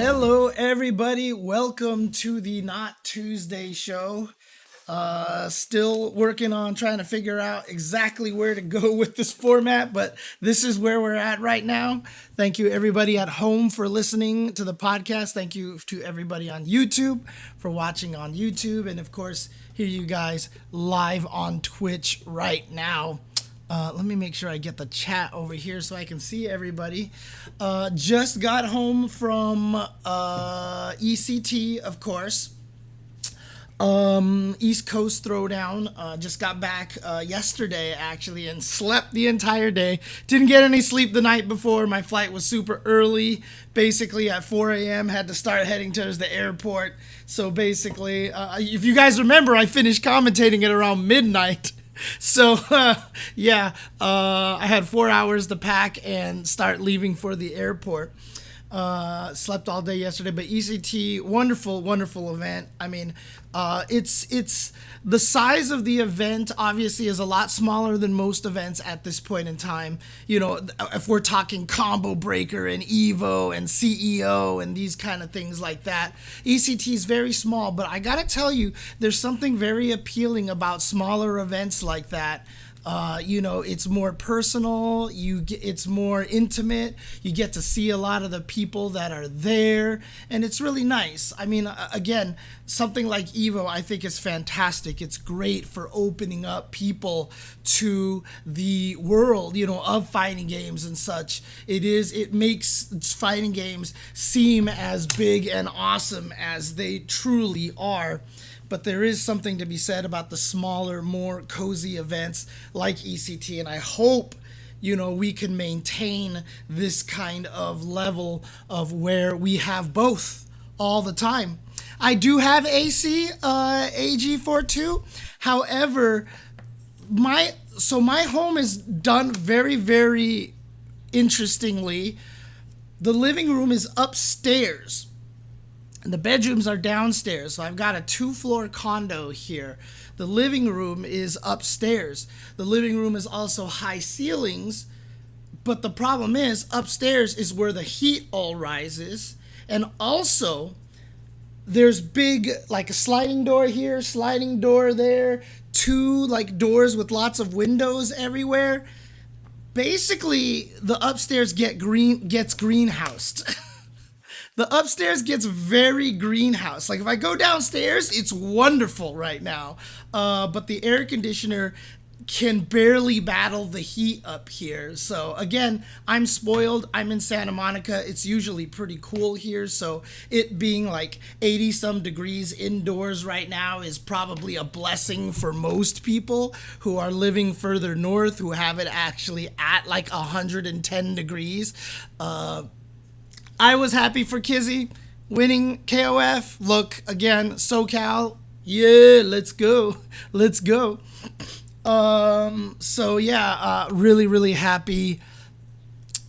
Hello, everybody. Welcome to the Not Tuesday show. Still working on trying to figure out exactly where to go with this format, but this is where we're at right now. Thank you, everybody at home, for listening to the podcast. Thank you to everybody on YouTube for watching on YouTube. And of course, here you guys live on Twitch right now. Let me make sure I get the chat over here so I can see everybody. Just got home from ECT, of course. East Coast Throwdown. Just got back yesterday, actually, and slept the entire day. Didn't get any sleep the night before. My flight was super early. Basically, at 4 a.m., had to start heading towards the airport. So basically, if you guys remember, I finished commentating at around midnight. So, I had 4 hours to pack and start leaving for the airport. Slept all day yesterday, but ECT, wonderful event. I mean, it's the size of the event obviously is a lot smaller than most events at this point in time. You know, if we're talking Combo Breaker and Evo and CEO and these kind of things like that, ECT is very small, but I gotta tell you, there's something very appealing about smaller events like that. It's more personal, it's more intimate, you get to see a lot of the people that are there, and it's really nice. I mean, again, something like Evo I think is fantastic. It's great for opening up people to the world, of fighting games and such. It makes fighting games seem as big and awesome as they truly are. But there is something to be said about the smaller, more cozy events like ECT, and I hope, we can maintain this kind of level of where we have both all the time. I do have AC AG42. However, my home is done very, very interestingly. The living room is upstairs. And the bedrooms are downstairs. So I've got a 2-floor condo here. The living room is upstairs. The living room is also high ceilings. But the problem is, upstairs is where the heat all rises. And also, there's big, like a sliding door here, sliding door there, 2 doors with lots of windows everywhere. Basically, the upstairs gets greenhoused. The upstairs gets very greenhouse. Like if I go downstairs, it's wonderful right now. But the air conditioner can barely battle the heat up here. So again, I'm spoiled. I'm in Santa Monica. It's usually pretty cool here. So it being like 80 some degrees indoors right now is probably a blessing for most people who are living further north, who have it actually at like 110 degrees. I was happy for Kizzy winning KOF. Look, again, SoCal. Yeah, let's go. Let's go. Really, really happy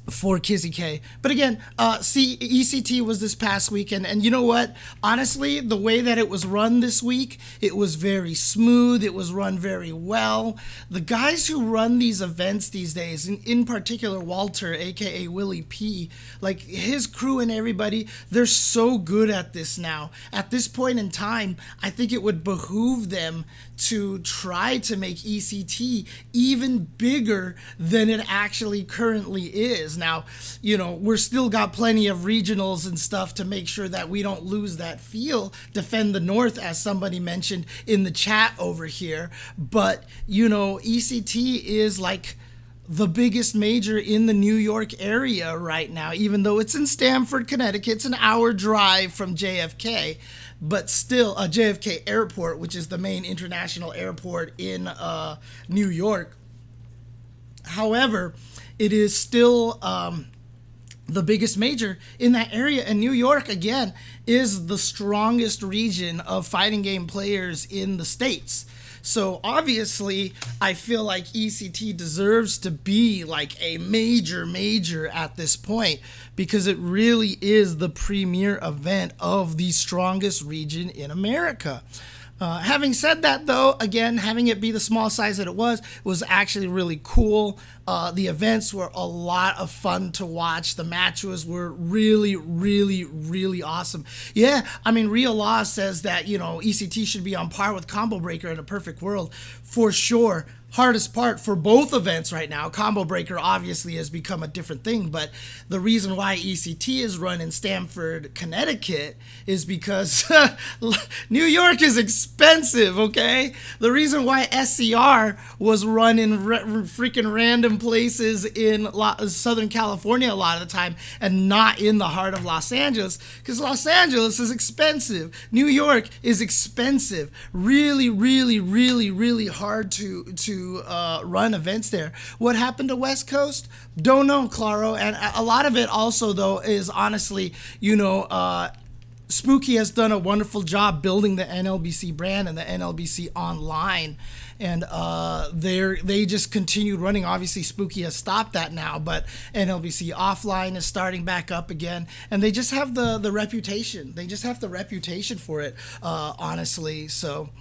for Kizzy K. But again, ECT was this past weekend, and you know what? Honestly, the way that it was run this week, it was very smooth. It was run very well. The guys who run these events these days, in particular Walter, aka Willie P, like his crew and everybody, they're so good at this now. At this point in time, I think it would behoove them to try to make ECT even bigger than it actually currently is. Now, we're still got plenty of regionals and stuff to make sure that we don't lose that feel. Defend the North, as somebody mentioned in the chat over here. But, ECT is like the biggest major in the New York area right now, even though it's in Stamford, Connecticut. It's an hour drive from JFK. But still, JFK Airport, which is the main international airport in New York. However, it is still the biggest major in that area. And New York, again, is the strongest region of fighting game players in the States. So obviously, I feel like ECT deserves to be like a major at this point, because it really is the premier event of the strongest region in America. Having said that, though, again, having it be the small size that it was actually really cool. The events were a lot of fun to watch. The matches were really, really, really awesome. Yeah, I mean, Real Law says that, ECT should be on par with Combo Breaker in a perfect world, for sure. Hardest part for both events right now. Combo Breaker obviously has become a different thing, but the reason why ECT is run in Stamford, Connecticut is because New York is expensive, okay? The reason why SCR was run in freaking random places in Southern California a lot of the time and not in the heart of Los Angeles, because Los Angeles is expensive. New York is expensive. Really, really, really, really hard to run events there. What happened to West Coast? Don't know, Claro. And a lot of it also, though, is honestly, Spooky has done a wonderful job building the NLBC brand and the NLBC online. And they just continued running. Obviously, Spooky has stopped that now, but NLBC offline is starting back up again. And they just have the reputation. They just have the reputation for it, honestly. So,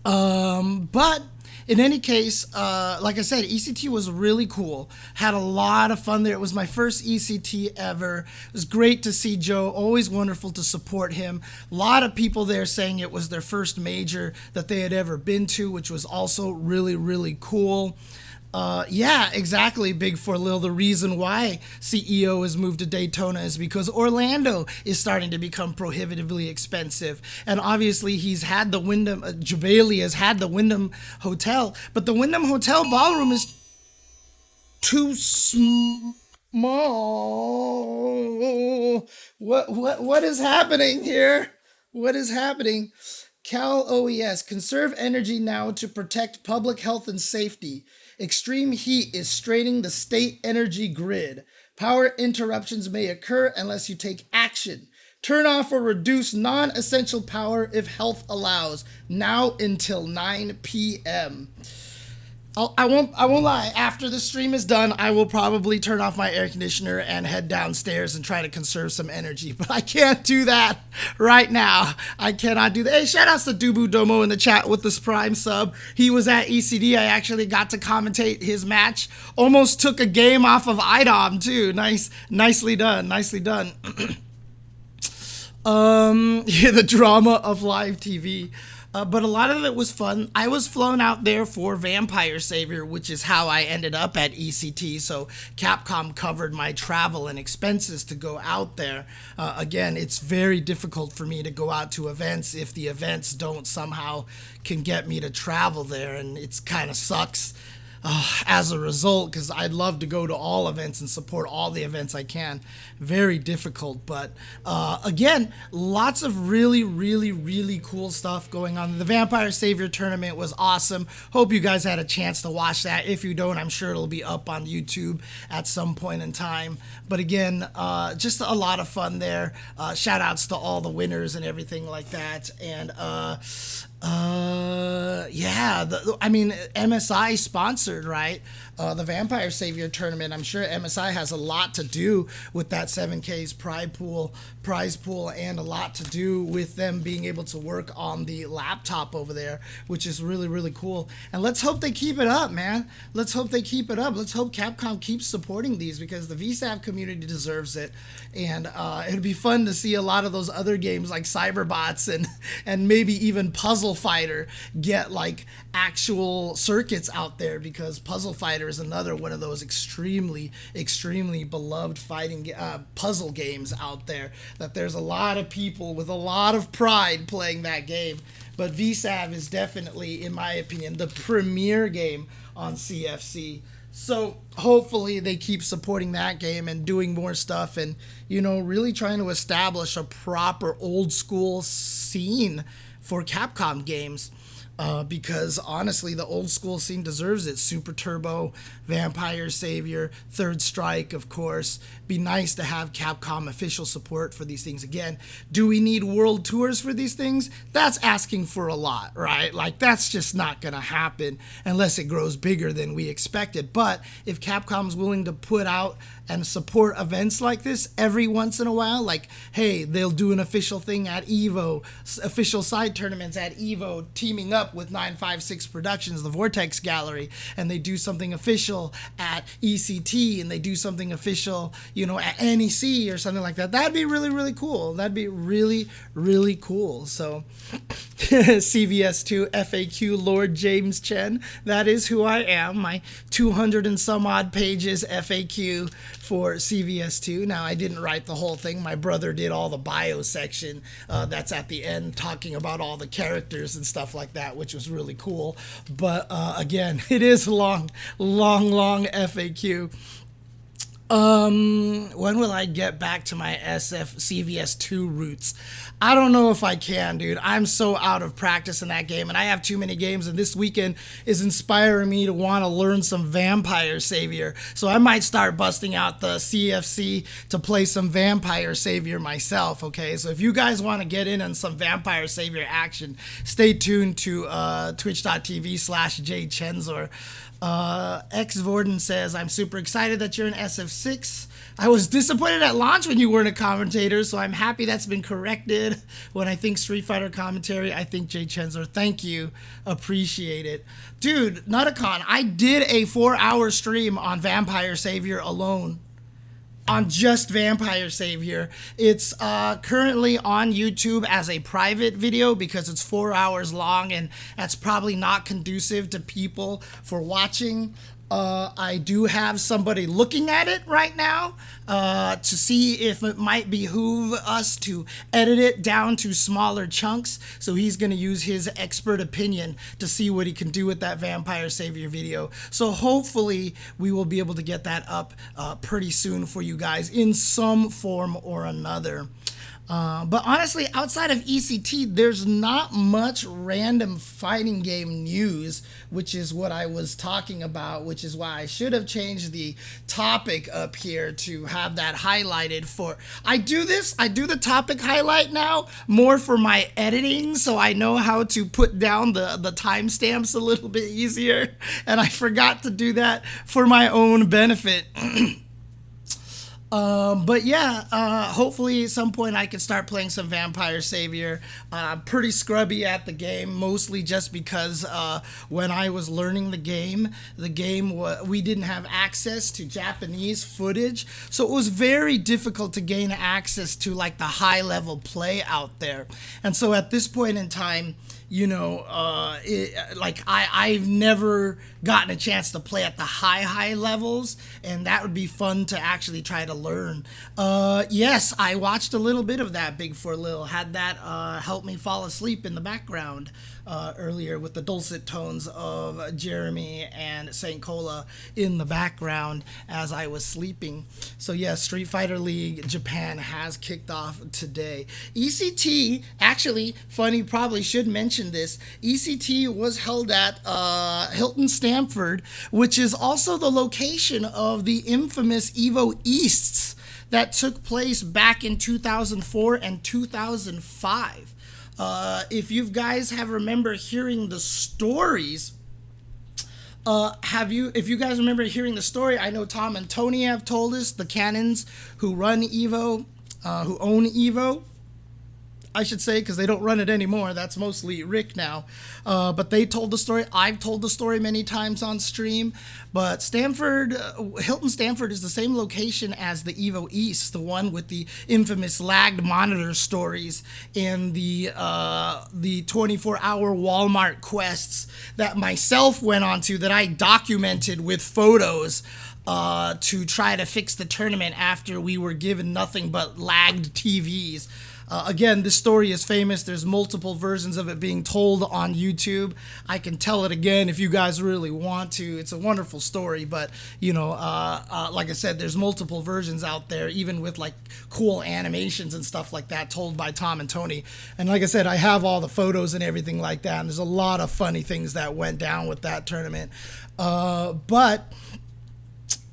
but in any case, like I said, ECT was really cool. Had a lot of fun there. It was my first ECT ever. It was great to see Joe. Always wonderful to support him. A lot of people there saying it was their first major that they had ever been to, which was also really, really cool. Yeah, exactly, Big For Lil. The reason why CEO has moved to Daytona is because Orlando is starting to become prohibitively expensive. And obviously, he's had the Wyndham, Javali has had the Wyndham Hotel, but the Wyndham Hotel ballroom is too small. What is happening here? What is happening? Cal OES, conserve energy now to protect public health and safety. Extreme heat is straining the state energy grid. Power interruptions may occur unless you take action. Turn off or reduce non-essential power if health allows. Now until 9 p.m. I won't lie. After the stream is done, I will probably turn off my air conditioner and head downstairs and try to conserve some energy. But I can't do that right now. I cannot do that. Hey, shout outs to Dubu Domo in the chat with this Prime sub. He was at ECD. I actually got to commentate his match. Almost took a game off of IDOM too. Nicely done. Nicely done. Yeah, the drama of live TV. But a lot of it was fun. I was flown out there for Vampire Savior, which is how I ended up at ECT. So Capcom covered my travel and expenses to go out there. Again, it's very difficult for me to go out to events if the events don't somehow can get me to travel there. And it's kind of sucks as a result, because I'd love to go to all events and support all the events I can. Very difficult, but again, lots of really, really, really cool stuff going on. The Vampire Savior tournament was awesome. Hope you guys had a chance to watch that. If you don't, I'm sure it'll be up on YouTube at some point in time. But again, just a lot of fun there. Shout outs to all the winners and everything like that. And yeah, I mean, MSI sponsored, right? The Vampire Savior tournament. I'm sure MSI has a lot to do with that 7K's prize pool, and a lot to do with them being able to work on the laptop over there, which is really, really cool. And let's hope they keep it up, man. Let's hope they keep it up. Let's hope Capcom keeps supporting these, because the VSAV community deserves it. And it'd be fun to see a lot of those other games like Cyberbots and maybe even Puzzle Fighter get like actual circuits out there, because Puzzle Fighter is another one of those extremely, extremely beloved fighting puzzle games out there, that there's a lot of people with a lot of pride playing that game. But VSAV is definitely, in my opinion, the premier game on CFC. So hopefully they keep supporting that game and doing more stuff, and, you know, really trying to establish a proper old school scene for Capcom games. Because honestly, the old school scene deserves it. Super Turbo, Vampire Savior, Third Strike, of course. Be nice to have Capcom official support for these things again. Do we need world tours for these things? That's asking for a lot, right? Like, that's just not going to happen unless it grows bigger than we expected. But if Capcom's willing to put out and support events like this every once in a while, like, hey, they'll do an official thing at EVO, official side tournaments at EVO, teaming up with 956 Productions, the Vortex Gallery, and they do something official at ECT, and they do something official, you know, at NEC or something like that. That'd be really, really cool. That'd be really, really cool. So CVS2 FAQ Lord James Chen, that is who I am. My 200 and some odd pages FAQ for CVS2. Now, I didn't write the whole thing. My brother did all the bio section that's at the end, talking about all the characters and stuff like that, which was really cool. But again, it is long FAQ. When will I get back to my CVS2 roots? I don't know if I can, dude. I'm so out of practice in that game, and I have too many games, and this weekend is inspiring me to want to learn some Vampire Savior. So I might start busting out the CFC to play some Vampire Savior myself, okay? So if you guys want to get in on some Vampire Savior action, stay tuned to twitch.tv/jchenzor. X Vorden says, I'm super excited that you're in SF6. I was disappointed at launch when you weren't a commentator, so I'm happy that's been corrected. When I think Street Fighter commentary, I think Jay Chenzor. Thank you. Appreciate it. Dude, Nutacon, I did a 4-hour stream on Vampire Savior alone. On just Vampire Savior. It's currently on YouTube as a private video because it's 4 hours long, and that's probably not conducive to people for watching. I do have somebody looking at it right now to see if it might behoove us to edit it down to smaller chunks. So he's going to use his expert opinion to see what he can do with that Vampire Savior video. So hopefully we will be able to get that up pretty soon for you guys in some form or another. But honestly, outside of ECT, there's not much random fighting game news, which is what I was talking about, which is why I should have changed the topic up here to have that highlighted for... I do the topic highlight now more for my editing, so I know how to put down the timestamps a little bit easier, and I forgot to do that for my own benefit. But yeah, hopefully at some point I can start playing some Vampire Savior. I'm pretty scrubby at the game, mostly just because when I was learning the game we didn't have access to Japanese footage, so it was very difficult to gain access to like the high level play out there. And so at this point in time, you know, I've never gotten a chance to play at the high levels, and that would be fun to actually try to learn. Yes, I watched a little bit of that Big for Lil. Had that help me fall asleep in the background earlier with the dulcet tones of Jeremy and St. Cola in the background as I was sleeping. So yes, Street Fighter League Japan has kicked off today. ECT, actually, funny, probably should mention this, ECT was held at Hilton Stamford, which is also the location of the infamous EVO Easts that took place back in 2004 and 2005. If you guys have remember hearing the stories, if you guys remember hearing the story, I know Tom and Tony have told us, the canons who run EVO, who own EVO, I should say, because they don't run it anymore. That's mostly Rick now. But they told the story. I've told the story many times on stream. But Stamford, Hilton Stamford is the same location as the EVO East, the one with the infamous lagged monitor stories and the 24-hour Walmart quests that myself went on to, that I documented with photos to try to fix the tournament after we were given nothing but lagged TVs. Again, this story is famous. There's multiple versions of it being told on YouTube. I can tell it again if you guys really want to. It's a wonderful story, but, you know, like I said, there's multiple versions out there, even with, like, cool animations and stuff like that told by Tom and Tony. And like I said, I have all the photos and everything like that, and there's a lot of funny things that went down with that tournament. But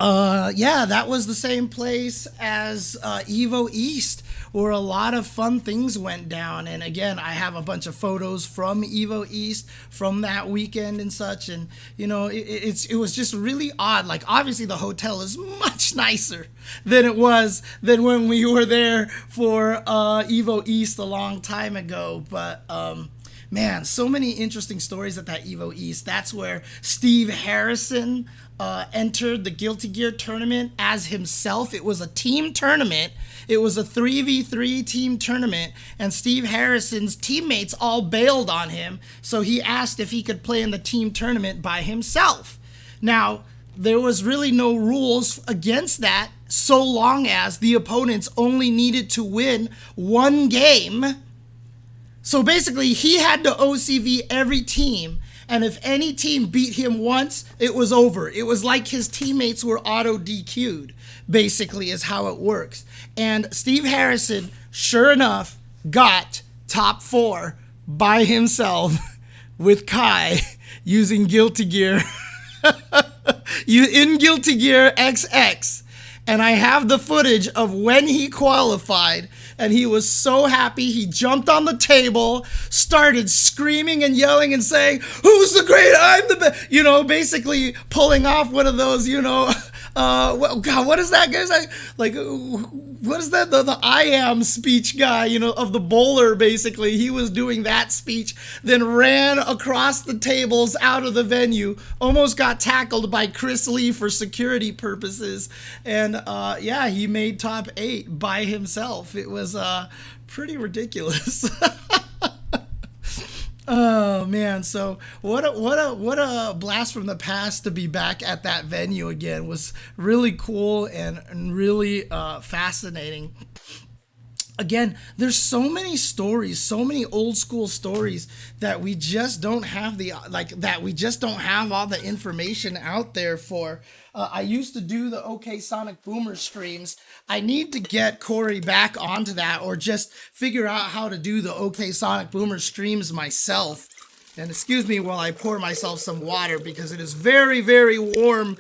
Yeah, that was the same place as Evo East, where a lot of fun things went down. And again, I have a bunch of photos from Evo East from that weekend and such. And it was just really odd. Like obviously, the hotel is much nicer than it was than when we were there for Evo East a long time ago. But man, so many interesting stories at that Evo East. That's where Steve Harrison entered the Guilty Gear tournament as himself. It was a team tournament. It was a 3v3 team tournament, and Steve Harrison's teammates all bailed on him, so he asked if he could play in the team tournament by himself. Now, there was really no rules against that so long as the opponents only needed to win one game. So basically, he had to OCV every team, and if any team beat him once, it was over. It was like his teammates were auto DQ'd, basically, is how it works. And Steve Harrison, sure enough, got top 4 by himself with Kai using Guilty Gear. In Guilty Gear XX. And I have the footage of when he qualified, and he was so happy. He jumped on the table, started screaming and yelling and saying, "Who's the great? I'm the best." Basically pulling off one of those, God, what is that guy's like? What is that? The I am speech guy, of the bowler. Basically, he was doing that speech, then ran across the tables out of the venue, almost got tackled by Chris Lee for security purposes, and yeah, he made top 8 by himself. It was pretty ridiculous. Oh man, so what a blast from the past to be back at that venue again. Was really cool and really fascinating. Again, there's so many stories, so many old school stories that we just don't have all the information out there for. I used to do the OK Sonic Boomer streams. I need to get Corey back onto that, or just figure out how to do the OK Sonic Boomer streams myself. And excuse me while I pour myself some water because it is very, very warm.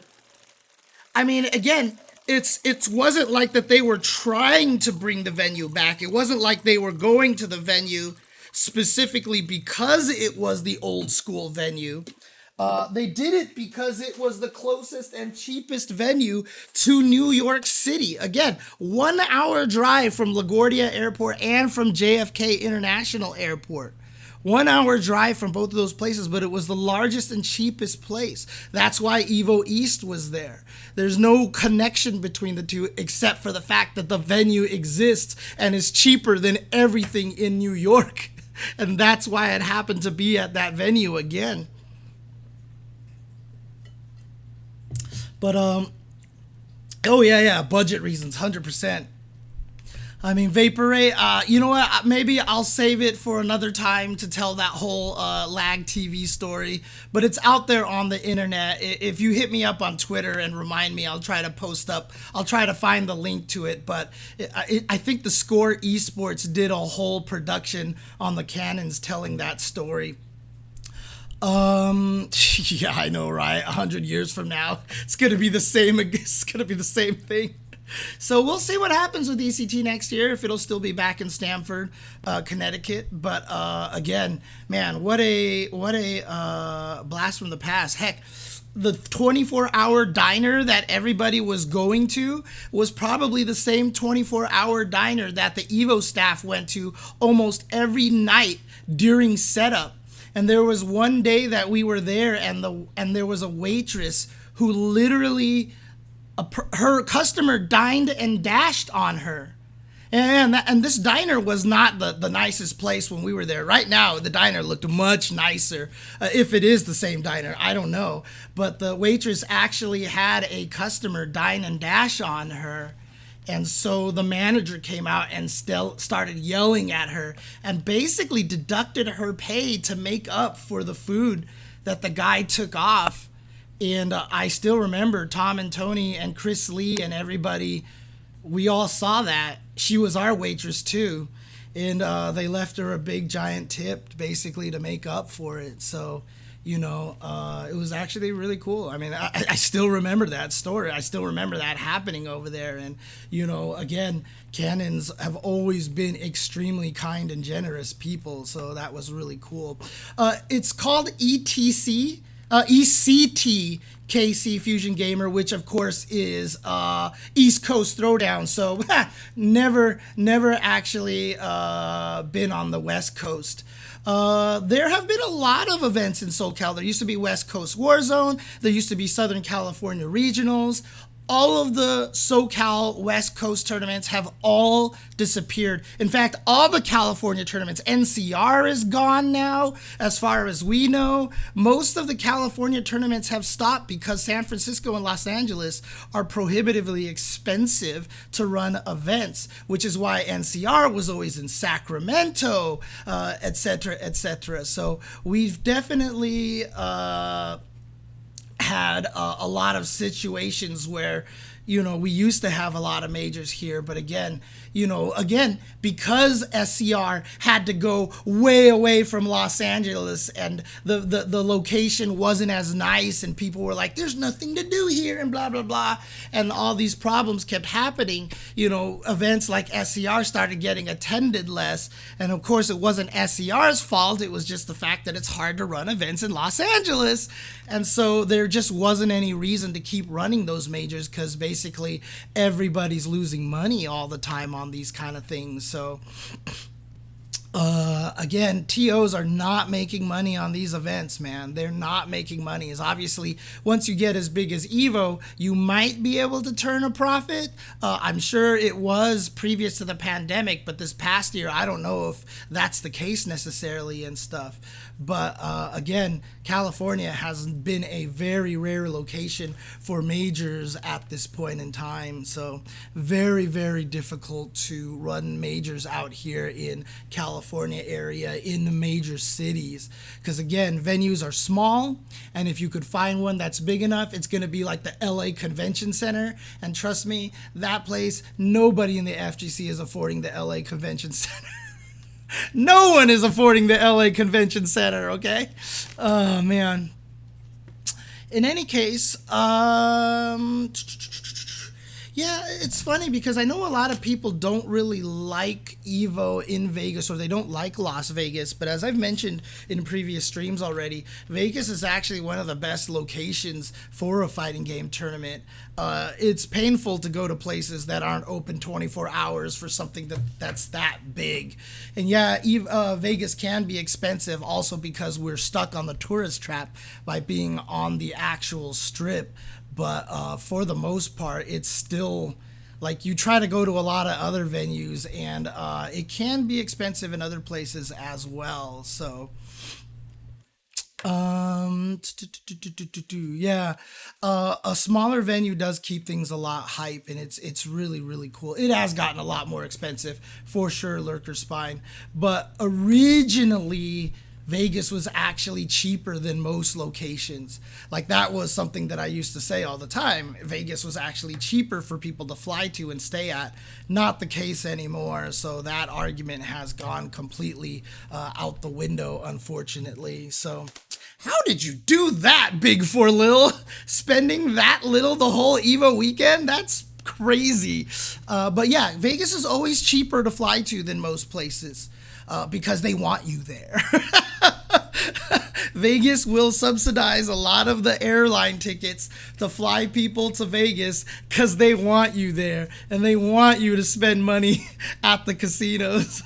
I mean, again, it wasn't like that they were trying to bring the venue back. It wasn't like they were going to the venue specifically because it was the old school venue. They did it because it was the closest and cheapest venue to New York City. Again, 1 hour drive from LaGuardia Airport and from JFK International Airport. 1 hour drive from both of those places, but it was the largest and cheapest place. That's why Evo East was there. There's no connection between the two except for the fact that the venue exists and is cheaper than everything in New York. And that's why it happened to be at that venue again. But, oh yeah, budget reasons, 100%. I mean, Vapor Ray, you know what? Maybe I'll save it for another time to tell that whole lag TV story. But it's out there on the internet. If you hit me up on Twitter and remind me, I'll try to post up. I'll try to find the link to it. But I think the Score Esports did a whole production on the Cannons telling that story. Yeah, I know, right? 100 years from now, it's gonna be the same. It's gonna be the same thing. So we'll see what happens with ECT next year, if it'll still be back in Stamford, Connecticut. But again, man, what a blast from the past. Heck, the 24-hour diner that everybody was going to was probably the same 24-hour diner that the Evo staff went to almost every night during setup. And there was one day that we were there, and there was a waitress who literally, her customer dined and dashed on her. And this diner was not the nicest place when we were there. Right now, the diner looked much nicer. If it is the same diner, I don't know. But the waitress actually had a customer dine and dash on her. And so the manager came out and still started yelling at her and basically deducted her pay to make up for the food that the guy took off. And I still remember Tom and Tony and Chris Lee and everybody, we all saw that. She was our waitress too. And they left her a big giant tip basically to make up for it. So It was actually really cool. I mean, I still remember that story. I still remember that happening over there. And, again, Canons have always been extremely kind and generous people. So that was really cool. It's called ECT KC Fusion Gamer, which of course is East Coast Throwdown. So never actually been on the West Coast. There have been a lot of events in SoCal. There used to be West Coast Warzone. There used to be Southern California Regionals. All of the SoCal West Coast tournaments have all disappeared. In fact, all the California tournaments, NCR is gone now, as far as we know. Most of the California tournaments have stopped because San Francisco and Los Angeles are prohibitively expensive to run events, which is why NCR was always in Sacramento, etc., etc. So we've definitely had a lot of situations where we used to have a lot of majors here, but again, because SCR had to go way away from Los Angeles and the location wasn't as nice and people were like, there's nothing to do here and blah, blah, blah. And all these problems kept happening. Events like SCR started getting attended less. And of course, it wasn't SCR's fault. It was just the fact that it's hard to run events in Los Angeles. And so there just wasn't any reason to keep running those majors because basically everybody's losing money all the time on these kind of things. So again, TOs are not making money on these events, man. They're not making money. Is obviously once you get as big as Evo, you might be able to turn a profit. I'm sure it was previous to the pandemic, but this past year, I don't know if that's the case necessarily and stuff. But again, California has been a very rare location for majors at this point in time. So very, very difficult to run majors out here in California area in the major cities. Because again, venues are small. And if you could find one that's big enough, it's going to be like the LA Convention Center. And trust me, that place, nobody in the FGC is affording the LA Convention Center. No one is affording the LA Convention Center, okay? Oh, man. In any case, yeah, it's funny because I know a lot of people don't really like Evo in Vegas or they don't like Las Vegas. But as I've mentioned in previous streams already, Vegas is actually one of the best locations for a fighting game tournament. It's painful to go to places that aren't open 24 hours for something that's that big. And yeah, Vegas can be expensive also because we're stuck on the tourist trap by being on the actual strip. But for the most part, it's still like you try to go to a lot of other venues and it can be expensive in other places as well. So yeah, a smaller venue does keep things a lot hype, and it's really, really cool. It has gotten a lot more expensive for sure, Lurker Spine, but originally Vegas was actually cheaper than most locations. Like that was something that I used to say all the time. Vegas was actually cheaper for people to fly to and stay at. Not the case anymore. So that argument has gone completely out the window, unfortunately. So how did you do that, Big For Lil? Spending that little the whole Evo weekend? That's crazy. But yeah, Vegas is always cheaper to fly to than most places. Because they want you there. Vegas will subsidize a lot of the airline tickets to fly people to Vegas because they want you there and they want you to spend money at the casinos.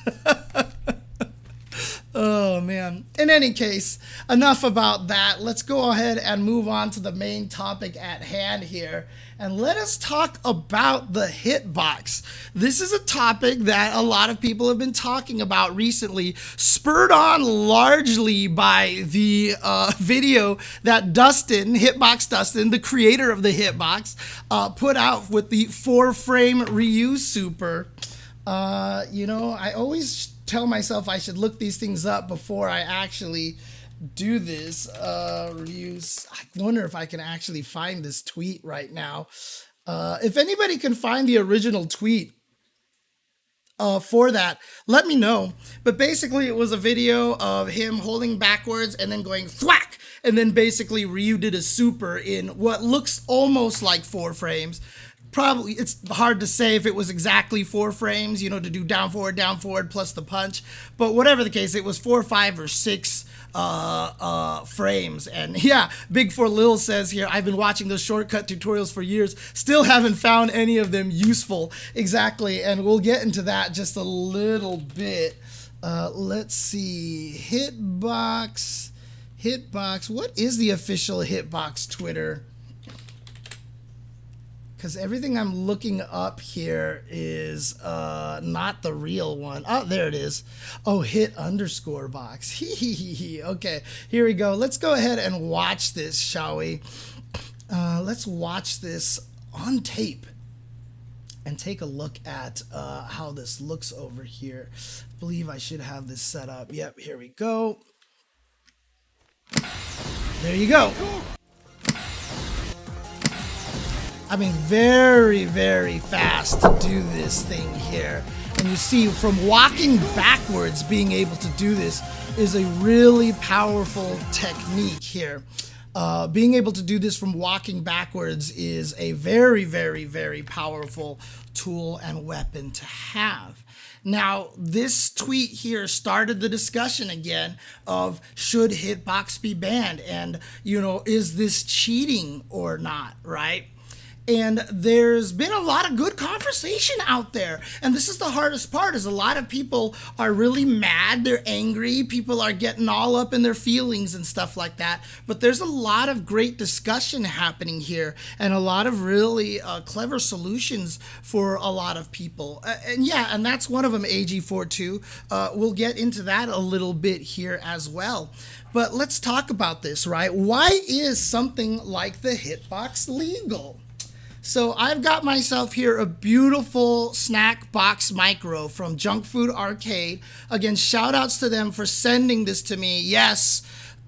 Oh, man. In any case, enough about that. Let's go ahead and move on to the main topic at hand here. And let us talk about the Hitbox. This is a topic that a lot of people have been talking about recently, spurred on largely by the video that Dustin, Hitbox Dustin, the creator of the Hitbox, put out with the 4-frame reuse super. I always tell myself I should look these things up before I actually do this reuse. I wonder if I can actually find this tweet right now. If anybody can find the original tweet for that, let me know. But basically it was a video of him holding backwards and then going thwack and then basically Ryu did a super in what looks almost like 4 frames. Probably, it's hard to say if it was exactly 4 frames, you know, to do down forward plus the punch. But whatever the case, it was 4, 5, or 6 frames. And yeah, Big for Lil says here, I've been watching those shortcut tutorials for years, still haven't found any of them useful. Exactly, and we'll get into that just a little bit. Let's see, Hitbox, what is the official Hitbox Twitter? Because everything I'm looking up here is not the real one. Oh, there it is. Oh, hit_box. Okay, here we go. Let's go ahead and watch this, shall we? Let's watch this on tape and take a look at how this looks over here. I believe I should have this set up. Yep, here we go. There you go. I mean, very, very fast to do this thing here. And you see, from walking backwards, being able to do this is a really powerful technique here. Being able to do this from walking backwards is a very, very, very powerful tool and weapon to have. Now, this tweet here started the discussion again of should Hitbox be banned? And, you know, is this cheating or not, right? And there's been a lot of good conversation out there. And this is the hardest part, is a lot of people are really mad. They're angry. People are getting all up in their feelings and stuff like that. But there's a lot of great discussion happening here and a lot of really clever solutions for a lot of people. And yeah, and that's one of them, AG42. We'll get into that a little bit here as well. But let's talk about this, right? Why is something like the Hitbox legal? So I've got myself here a beautiful snack box micro from Junk Food Arcade. Again, shout outs to them for sending this to me. Yes,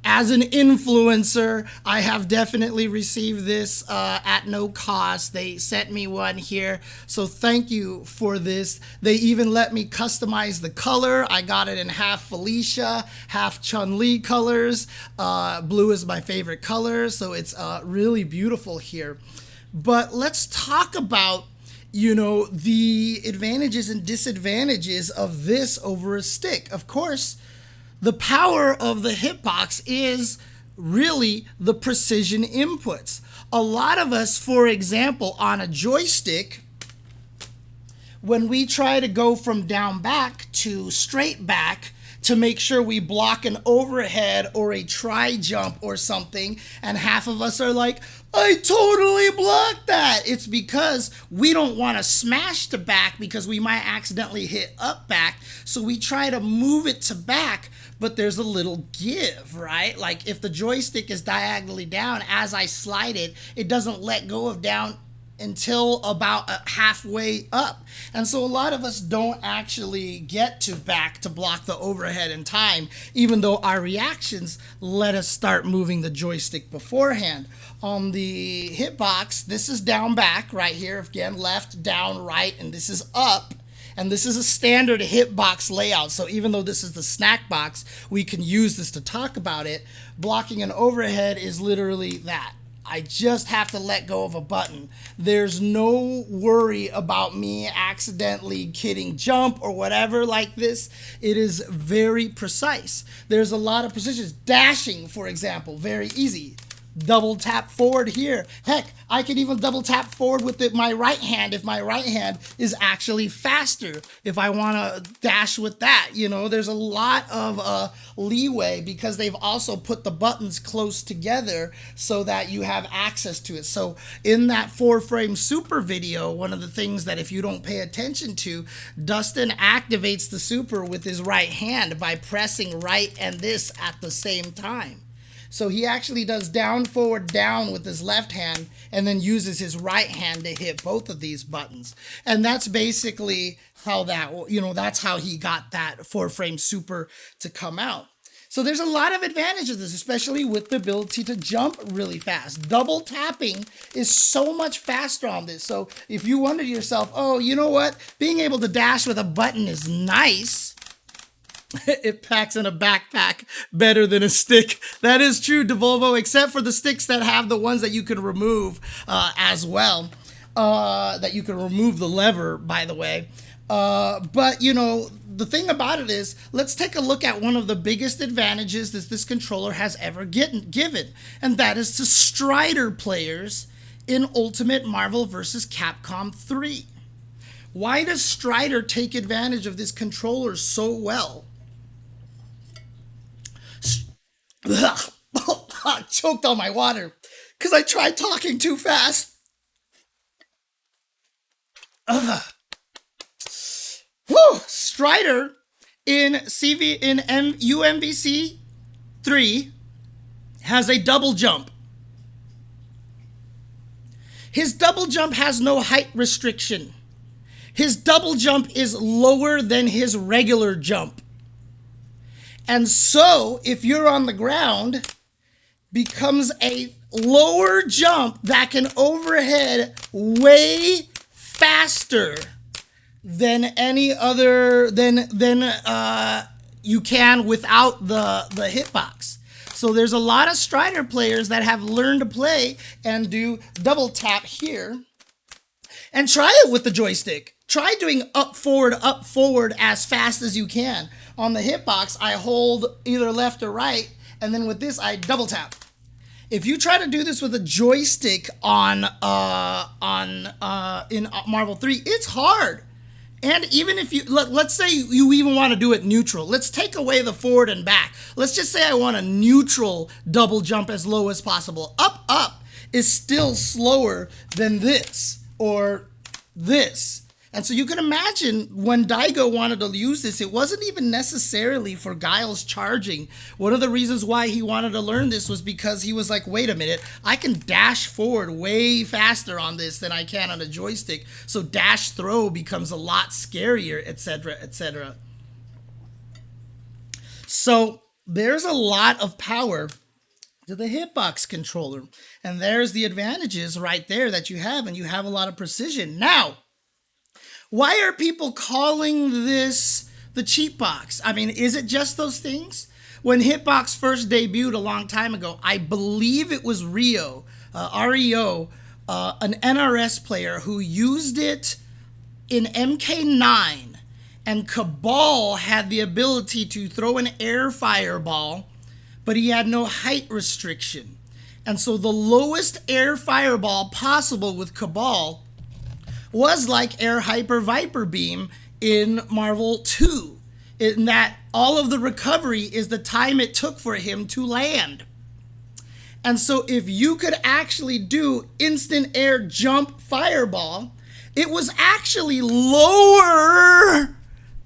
as an influencer, I have definitely received this at no cost. They sent me one here, so thank you for this. They even let me customize the color. I got it in half Felicia, half Chun-Li colors. Blue is my favorite color, so it's really beautiful here. But let's talk about, you know, the advantages and disadvantages of this over a stick. Of course, the power of the Hitbox is really the precision inputs. A lot of us, for example, on a joystick, when we try to go from down back to straight back, to make sure we block an overhead or a tri-jump or something, and half of us are like, I totally blocked that. It's because we don't want to smash to back because we might accidentally hit up back, so we try to move it to back, but there's a little give, right? Like if the joystick is diagonally down, as I slide it, it doesn't let go of down until about halfway up. And so a lot of us don't actually get to back to block the overhead in time, even though our reactions let us start moving the joystick beforehand. On the Hitbox, this is down back right here, again, left, down, right, and this is up. And this is a standard Hitbox layout. So even though this is the snack box, we can use this to talk about it. Blocking an overhead is literally that. I just have to let go of a button. There's no worry about me accidentally hitting jump or whatever like this. It is very precise. There's a lot of precision. Dashing, for example, very easy. Double tap forward here. Heck, I can even double tap forward with my right hand if my right hand is actually faster. If I want to dash with that, you know, there's a lot of leeway because they've also put the buttons close together so that you have access to it. So in that 4-frame super video, one of the things that if you don't pay attention to, Dustin activates the super with his right hand by pressing right and this at the same time. So he actually does down, forward, down with his left hand and then uses his right hand to hit both of these buttons. And that's basically how that, you know, that's how he got that 4-frame super to come out. So there's a lot of advantages to this, especially with the ability to jump really fast. Double tapping is so much faster on this. So if you wonder to yourself, oh, you know what? Being able to dash with a button is nice. It packs in a backpack better than a stick. That is true, DeVolvo, except for the sticks that have the ones that you can remove as well. That you can remove the lever, by the way. But, you know, the thing about it is, let's take a look at one of the biggest advantages that this controller has ever given, and that is to Strider players in Ultimate Marvel vs. Capcom 3. Why does Strider take advantage of this controller so well? I choked on my water because I tried talking too fast. Strider in UMVC 3 has a double jump. His double jump has no height restriction. His double jump is lower than his regular jump. And so, if you're on the ground, becomes a lower jump that can overhead way faster than any other you can without the hitbox. So there's a lot of Strider players that have learned to play and do double tap here. And try it with the joystick. Try doing up, forward, as fast as you can. On the hitbox, I hold either left or right, and then with this, I double tap. If you try to do this with a joystick in Marvel 3, it's hard. And even if you, let's say you even want to do it neutral. Let's take away the forward and back. Let's just say I want a neutral double jump as low as possible. Up is still slower than this or this. And so you can imagine when Daigo wanted to use this, it wasn't even necessarily for Guile's charging. One of the reasons why he wanted to learn this was because he was like, wait a minute, I can dash forward way faster on this than I can on a joystick. So dash throw becomes a lot scarier, etc., etc. So there's a lot of power to the hitbox controller. And there's the advantages right there that you have, and you have a lot of precision. Now, why are people calling this the cheat box? I mean, is it just those things? When Hitbox first debuted a long time ago, I believe it was Reo, an NRS player who used it in MK9, and Cabal had the ability to throw an air fireball, but he had no height restriction. And so the lowest air fireball possible with Cabal was like Air Hyper Viper Beam in Marvel 2, in that all of the recovery is the time it took for him to land. And so if you could actually do instant air jump fireball, it was actually lower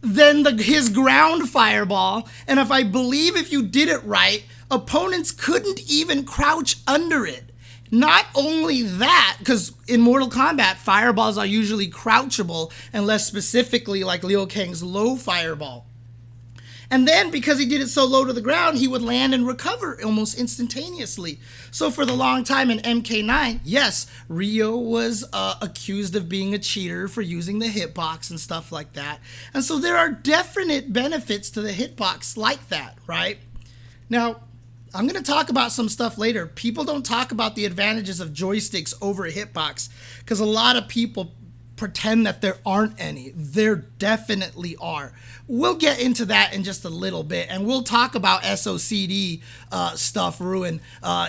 than his ground fireball. And if you did it right, opponents couldn't even crouch under it. Not only that, because in Mortal Kombat, fireballs are usually crouchable, unless specifically like Liu Kang's low fireball. And then, because he did it so low to the ground, he would land and recover almost instantaneously. So for the long time in MK9, yes, Ryo was accused of being a cheater for using the hitbox and stuff like that. And so there are definite benefits to the hitbox like that, right? Now, I'm going to talk about some stuff later. People don't talk about the advantages of joysticks over a hitbox because a lot of people pretend that there aren't any. There definitely are. We'll get into that in just a little bit, and we'll talk about SOCD stuff, Ruin,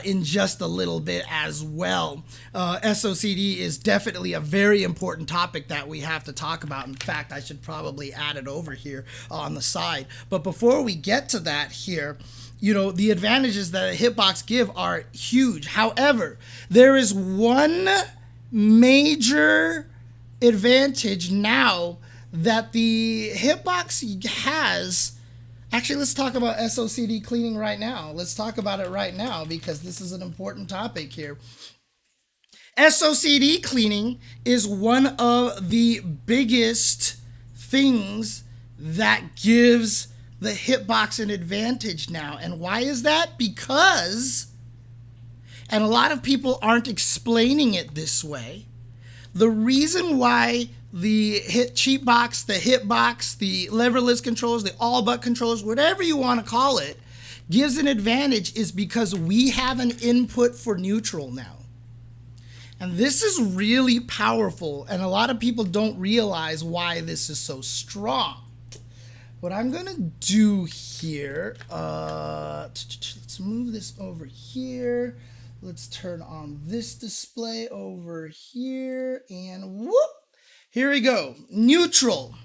in just a little bit as well. SOCD is definitely a very important topic that we have to talk about. In fact, I should probably add it over here on the side. But before we get to that here, you know, the advantages that a hitbox give are huge. However, there is one major advantage now that the hitbox has. Actually, let's talk about SOCD cleaning right now. Let's talk about it right now because this is an important topic here. SOCD cleaning is one of the biggest things that gives the hitbox an advantage now. And why is that? Because, and a lot of people aren't explaining it this way, the reason why the cheat box, the hitbox, the leverless controllers, the all but controllers, whatever you want to call it, gives an advantage is because we have an input for neutral now. And this is really powerful, and a lot of people don't realize why this is so strong. What I'm going to do here, let's move this over here. Let's turn on this display over here, and whoop, here we go. Neutral.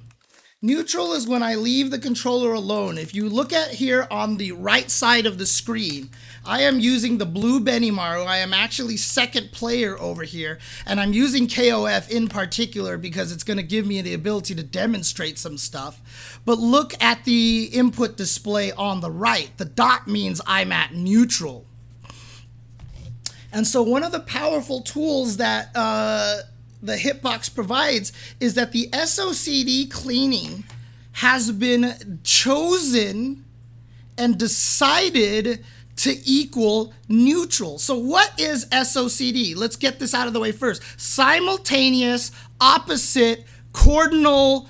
Neutral is when I leave the controller alone. If you look at here on the right side of the screen, I am using the blue Benimaru. I am actually second player over here, and I'm using KOF in particular because it's going to give me the ability to demonstrate some stuff. But look at the input display on the right. The dot means I'm at neutral. And so one of the powerful tools that the Hitbox provides is that the SOCD cleaning has been chosen and decided to equal neutral. So what is SOCD? Let's get this out of the way first. Simultaneous, opposite, cardinal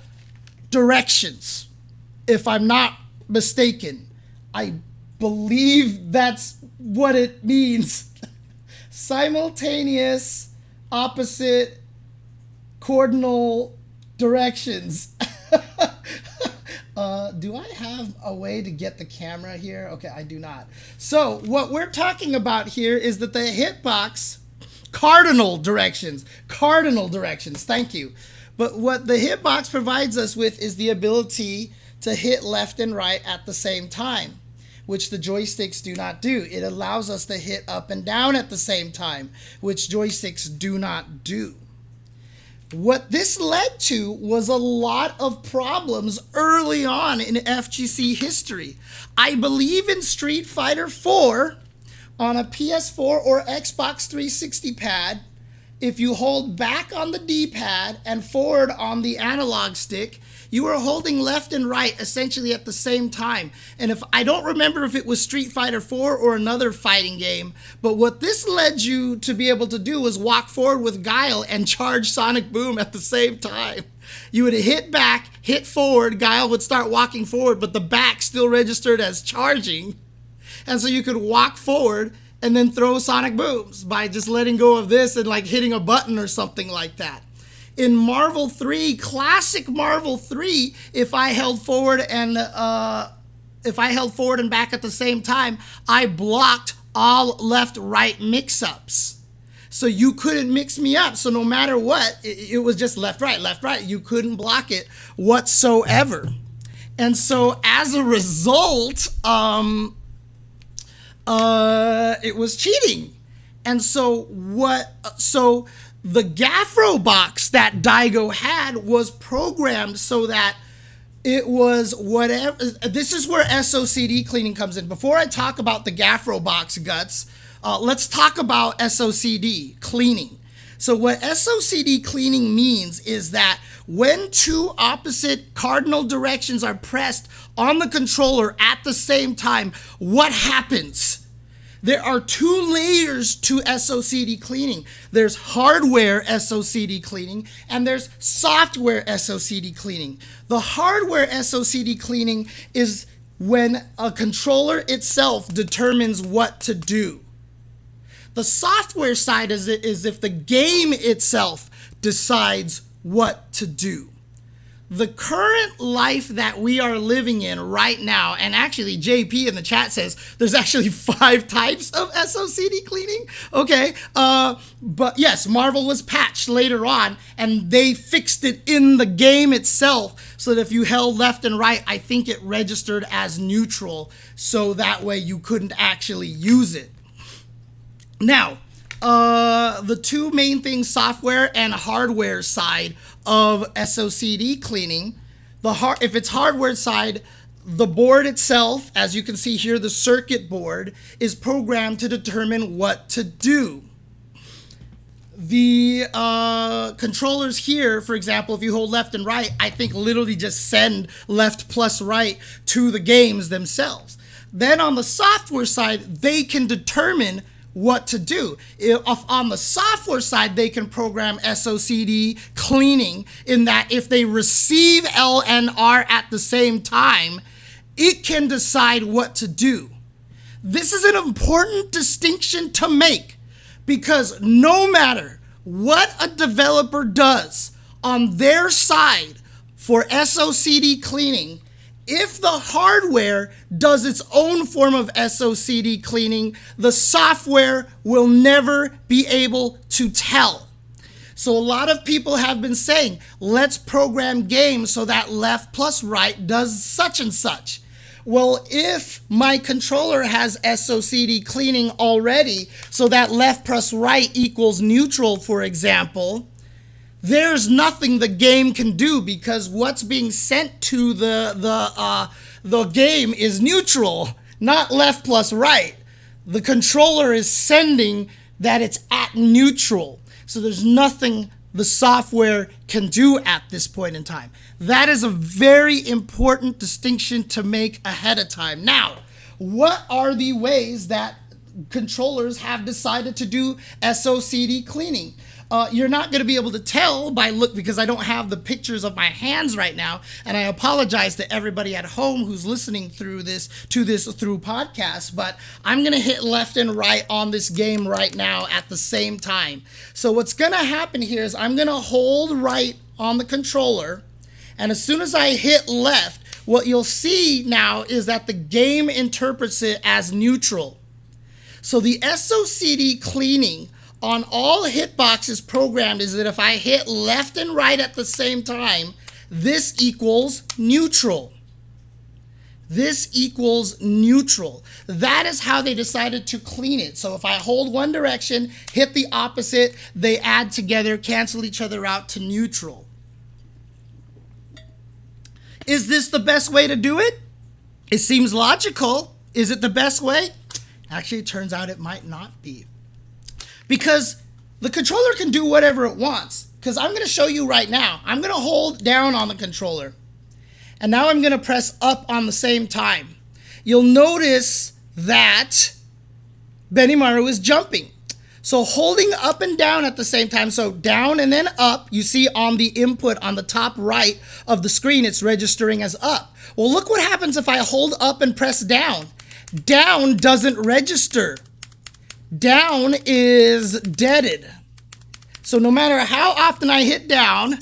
directions, if I'm not mistaken. I believe that's what it means. Simultaneous, opposite, cardinal directions. Do I have a way to get the camera here? Okay, I do not. So what we're talking about here is that the hitbox, cardinal directions, thank you. But what the hitbox provides us with is the ability to hit left and right at the same time, which the joysticks do not do. It allows us to hit up and down at the same time, which joysticks do not do. What this led to was a lot of problems early on in FGC history. I believe in Street Fighter 4 on a PS4 or Xbox 360 pad, if you hold back on the D-pad and forward on the analog stick, you are holding left and right essentially at the same time. And if I don't remember if it was Street Fighter 4 or another fighting game, but what this led you to be able to do was walk forward with Guile and charge Sonic Boom at the same time. You would hit back, hit forward, Guile would start walking forward, but the back still registered as charging. And so you could walk forward and then throw Sonic Booms by just letting go of this and like hitting a button or something like that. In Marvel 3, classic Marvel 3, if I held forward and back at the same time, I blocked all left-right mix-ups. So you couldn't mix me up. So no matter what, it was just left-right, left-right. You couldn't block it whatsoever. And so as a result, it was cheating. And so the Gaffro box that Daigo had was programmed so that it was whatever. This is where SOCD cleaning comes in. Before I talk about the Gaffro box guts, let's talk about SOCD cleaning. So what SOCD cleaning means is that when two opposite cardinal directions are pressed on the controller at the same time, what happens? There are two layers to SOCD cleaning. There's hardware SOCD cleaning and there's software SOCD cleaning. The hardware SOCD cleaning is when a controller itself determines what to do. The software side is if the game itself decides what to do. The current life that we are living in right now, and actually JP in the chat says there's actually 5 types of SOCD cleaning. Okay, but yes, Marvel was patched later on and they fixed it in the game itself so that if you held left and right, I think it registered as neutral so that way you couldn't actually use it. Now, the two main things, software and hardware side of SOCD cleaning, if it's hardware side, the board itself, as you can see here, the circuit board, is programmed to determine what to do. The controllers here, for example, if you hold left and right, I think literally just send left plus right to the games themselves. Then on the software side, they can determine what to do. If on the software side, they can program SOCD cleaning in that if they receive L and R at the same time, it can decide what to do. This is an important distinction to make because no matter what a developer does on their side for SOCD cleaning, if the hardware does its own form of SOCD cleaning, the software will never be able to tell. So a lot of people have been saying, let's program games so that left plus right does such and such. Well, if my controller has SOCD cleaning already, so that left plus right equals neutral, for example, there's nothing the game can do because what's being sent to the game is neutral, not left plus right. The controller is sending that it's at neutral. So there's nothing the software can do at this point in time. That is a very important distinction to make ahead of time. Now, what are the ways that controllers have decided to do SOCD cleaning? You're not going to be able to tell by look because I don't have the pictures of my hands right now, and I apologize to everybody at home who's listening through through podcast, but I'm going to hit left and right on this game right now at the same time. So what's going to happen here is I'm going to hold right on the controller, and as soon as I hit left, what you'll see now is that the game interprets it as neutral. So the SOCD cleaning on all hitboxes programmed is that if I hit left and right at the same time, this equals neutral. This equals neutral. That is how they decided to clean it. So if I hold one direction, hit the opposite, they add together, cancel each other out to neutral. Is this the best way to do it? It seems logical. Is it the best way? Actually, it turns out it might not be. Because the controller can do whatever it wants. Because I'm going to show you right now. I'm going to hold down on the controller. And now I'm going to press up on the same time. You'll notice that Benimaru is jumping. So holding up and down at the same time, so down and then up, you see on the input on the top right of the screen, it's registering as up. Well, look what happens if I hold up and press down. Down doesn't register. Down is deaded. So no matter how often I hit down,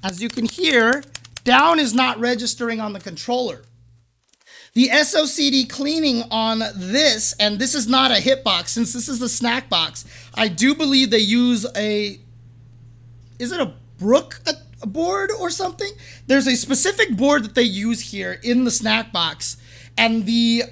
as you can hear, down is not registering on the controller. The SOCD cleaning on this, and this is not a hitbox, since this is the snack box, I do believe they use is it a Brook board or something? There's a specific board that they use here in the snack box, and the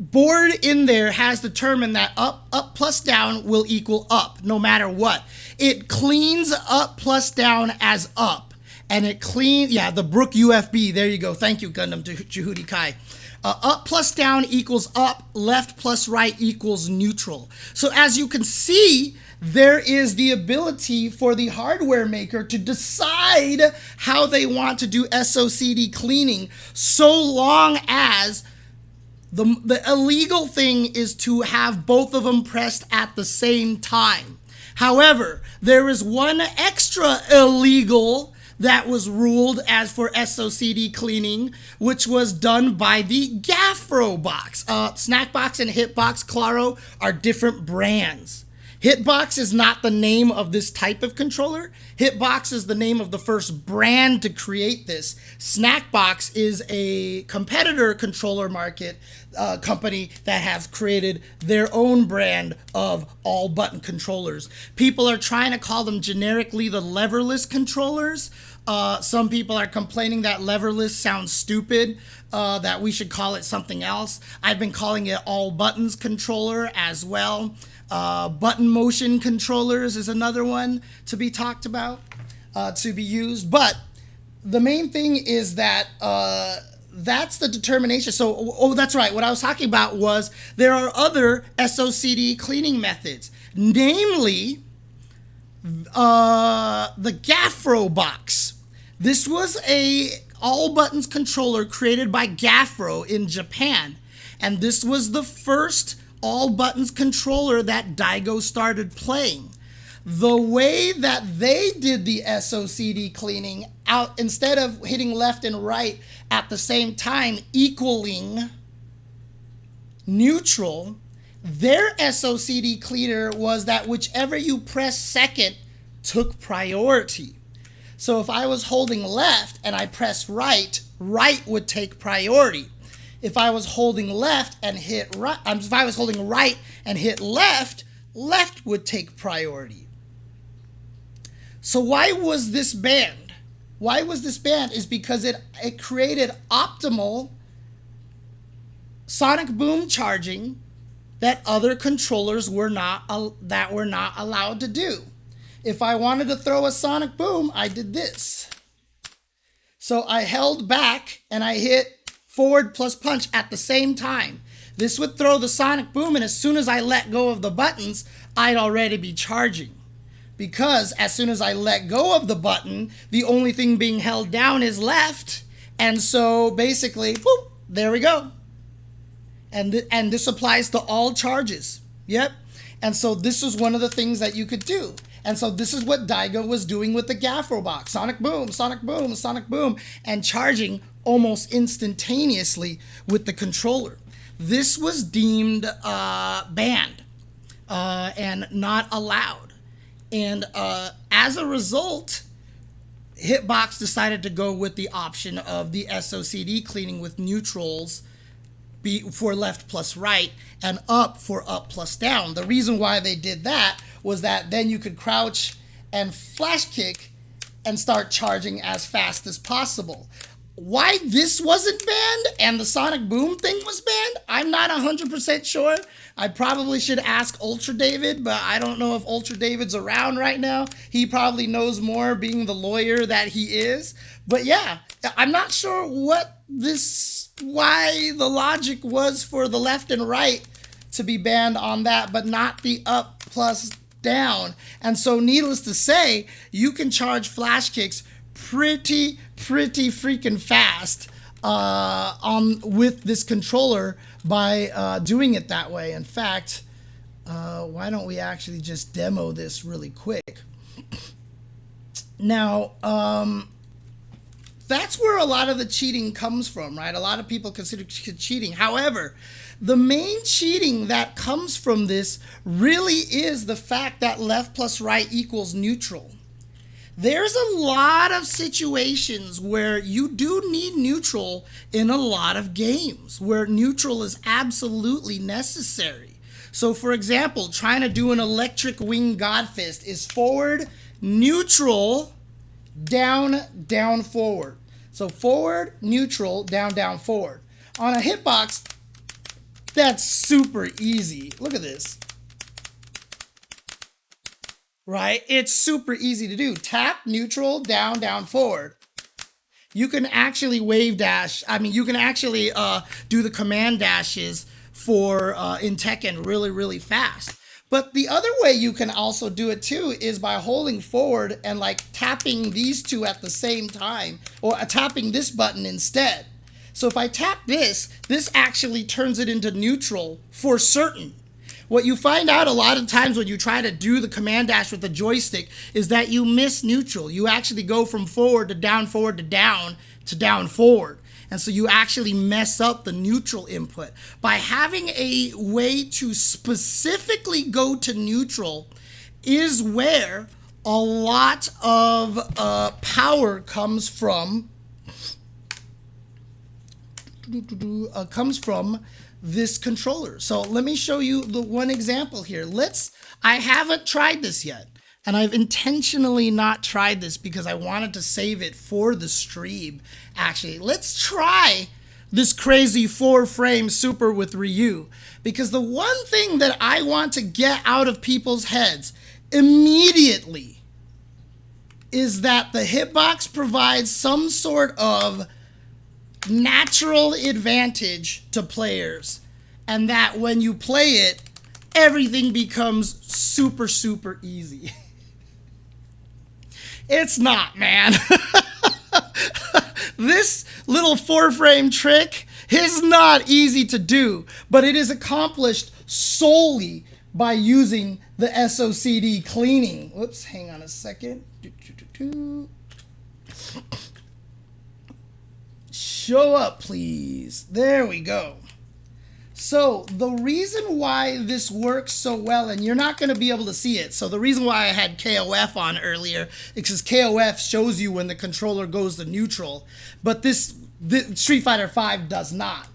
board in there has determined that up plus down will equal up no matter what. It cleans up plus down as up, and it cleans, yeah, the Brook UFB, there you go, thank you Gundam Jehudi Kai. Up plus down equals up, left plus right equals neutral. So as you can see, there is the ability for the hardware maker to decide how they want to do SOCD cleaning, so long as the illegal thing is to have both of them pressed at the same time. However, there is one extra illegal that was ruled as for SOCD cleaning, which was done by the Gaffro box. Snackbox and Hitbox Claro are different brands. Hitbox is not the name of this type of controller. Hitbox is the name of the first brand to create this. Snackbox is a competitor controller market company that has created their own brand of all button controllers. People are trying to call them generically the Leverless controllers. Some people are complaining that Leverless sounds stupid, that we should call it something else. I've been calling it all buttons controller as well. Button motion controllers is another one to be talked about, to be used. But the main thing is that that's the determination. So, that's right. What I was talking about was there are other SOCD cleaning methods, namely the Gaffro box. This was a all buttons controller created by Gaffro in Japan. And this was the first all buttons controller that Daigo started playing. The way that they did the SOCD cleaning out, instead of hitting left and right at the same time equaling neutral, their SOCD cleaner was that whichever you press second took priority. So if I was holding left and I pressed right, right would take priority. If I was holding left and hit right, if I was holding right and hit left, left would take priority. So why was this banned? Why was this banned is because it created optimal sonic boom charging that other controllers were not allowed to do. If I wanted to throw a sonic boom, I did this. So I held back and I hit forward plus punch at the same time. This would throw the sonic boom, and as soon as I let go of the buttons, I'd already be charging. Because as soon as I let go of the button, the only thing being held down is left. And so basically, whoop, there we go. And this applies to all charges. Yep. And so this was one of the things that you could do. And so this is what Daigo was doing with the Gaffro box. Sonic boom, sonic boom, sonic boom, and charging almost instantaneously with the controller. This was deemed banned and not allowed. And as a result, Hitbox decided to go with the option of the SOCD cleaning with neutrals for left plus right and up for up plus down. The reason why they did that was that then you could crouch and flash kick and start charging as fast as possible. Why this wasn't banned and the sonic boom thing was banned, I'm not 100% sure. I probably should ask UltraDavid, but I don't know if UltraDavid's around right now. He probably knows more, being the lawyer that he is. But yeah, I'm not sure why the logic was for the left and right to be banned on that, but not the up plus down. And so needless to say, you can charge flash kicks pretty freaking fast with this controller by doing it that way. In fact, why don't we actually just demo this really quick? Now, that's where a lot of the cheating comes from, right? A lot of people consider cheating. However, the main cheating that comes from this really is the fact that left plus right equals neutral. There's a lot of situations where you do need neutral in a lot of games, where neutral is absolutely necessary. So for example, trying to do an electric wing god fist is forward, neutral, down, down, forward. So forward, neutral, down, down, forward. On a hitbox, that's super easy. Look at this. Right? It's super easy to do. Tap, neutral, down, down, forward. You can actually wave dash. I mean, you can actually do the command dashes for in Tekken really fast. But the other way you can also do it too is by holding forward and like tapping these two at the same time, or tapping this button instead. So if I tap this, this actually turns it into neutral for certain. What you find out a lot of times when you try to do the command dash with the joystick is that you miss neutral. You actually go from forward to down to down forward. And so you actually mess up the neutral input. By having a way to specifically go to neutral is where a lot of power comes from. Comes from this controller. So let me show you the one example here. I haven't tried this yet, and I've intentionally not tried this because I wanted to save it for the stream. Actually, let's try this crazy 4-frame super with Ryu, because the one thing that I want to get out of people's heads immediately is that the hitbox provides some sort of natural advantage to players, and that when you play it, everything becomes super easy. It's not, man. This little 4-frame trick It's not easy to do, but it is accomplished solely by using the SOCD cleaning. Whoops, hang on a second. Show up, please. There we go. So the reason why this works so well, and you're not going to be able to see it, so the reason why I had KOF on earlier is because KOF shows you when the controller goes to neutral, but this Street Fighter V does not.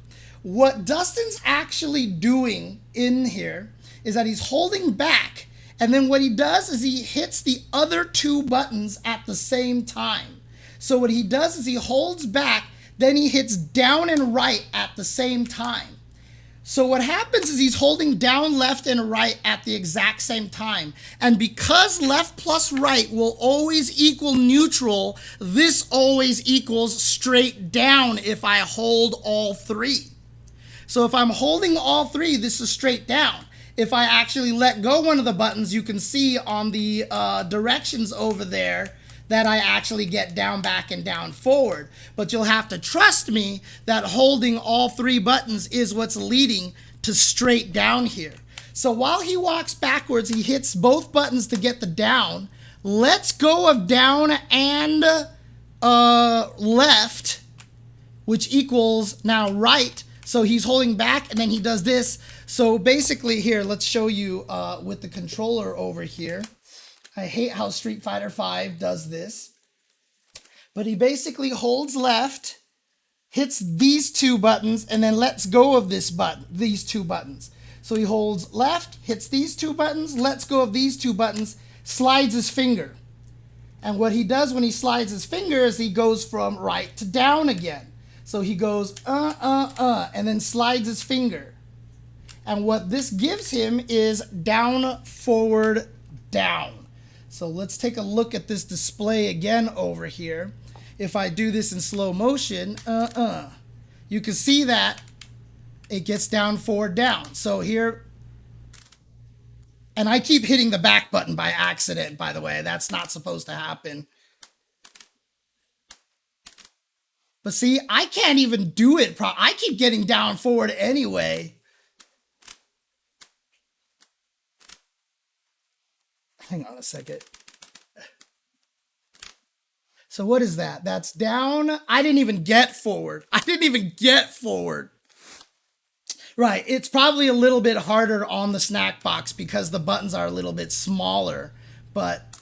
What Dustin's actually doing in here is that he's holding back, and then what he does is he hits the other two buttons at the same time. So what he does is he holds back, then he hits down and right at the same time. So what happens is he's holding down, left, and right at the exact same time. And because left plus right will always equal neutral, this always equals straight down if I hold all three. So if I'm holding all three, this is straight down. If I actually let go one of the buttons, you can see on the directions over there that I actually get down, back, and down, forward. But you'll have to trust me that holding all three buttons is what's leading to straight down here. So while he walks backwards, he hits both buttons to get the down, lets go of down and left, which equals now right. So he's holding back, and then he does this. So basically here, let's show you with the controller over here. I hate how Street Fighter V does this. But he basically holds left, hits these two buttons, and then lets go of this button, these two buttons. So he holds left, hits these two buttons, lets go of these two buttons, slides his finger. And what he does when he slides his finger is he goes from right to down again. So he goes, and then slides his finger. And what this gives him is down, forward, down. So let's take a look at this display again over here. If I do this in slow motion, you can see that it gets down, forward, down. So here, and I keep hitting the back button by accident, by the way. That's not supposed to happen. But see, I can't even do it. I keep getting down, forward anyway. Hang on a second. So what is that? That's down. I didn't even get forward. I didn't even get forward. Right. It's probably a little bit harder on the snack box because the buttons are a little bit smaller. But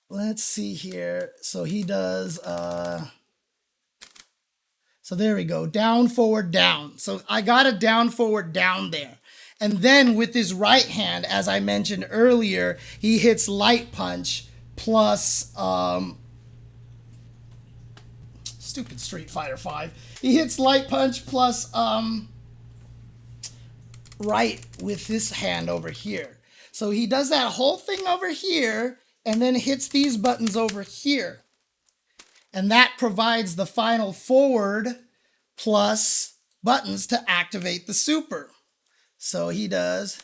let's see here. So he does... So there we go. Down, forward, down. So I got a down, forward, down there. And then with his right hand, as I mentioned earlier, he hits light punch plus stupid Street Fighter V. He hits light punch plus right with this hand over here. So he does that whole thing over here and then hits these buttons over here. And that provides the final forward plus buttons to activate the super. So he does.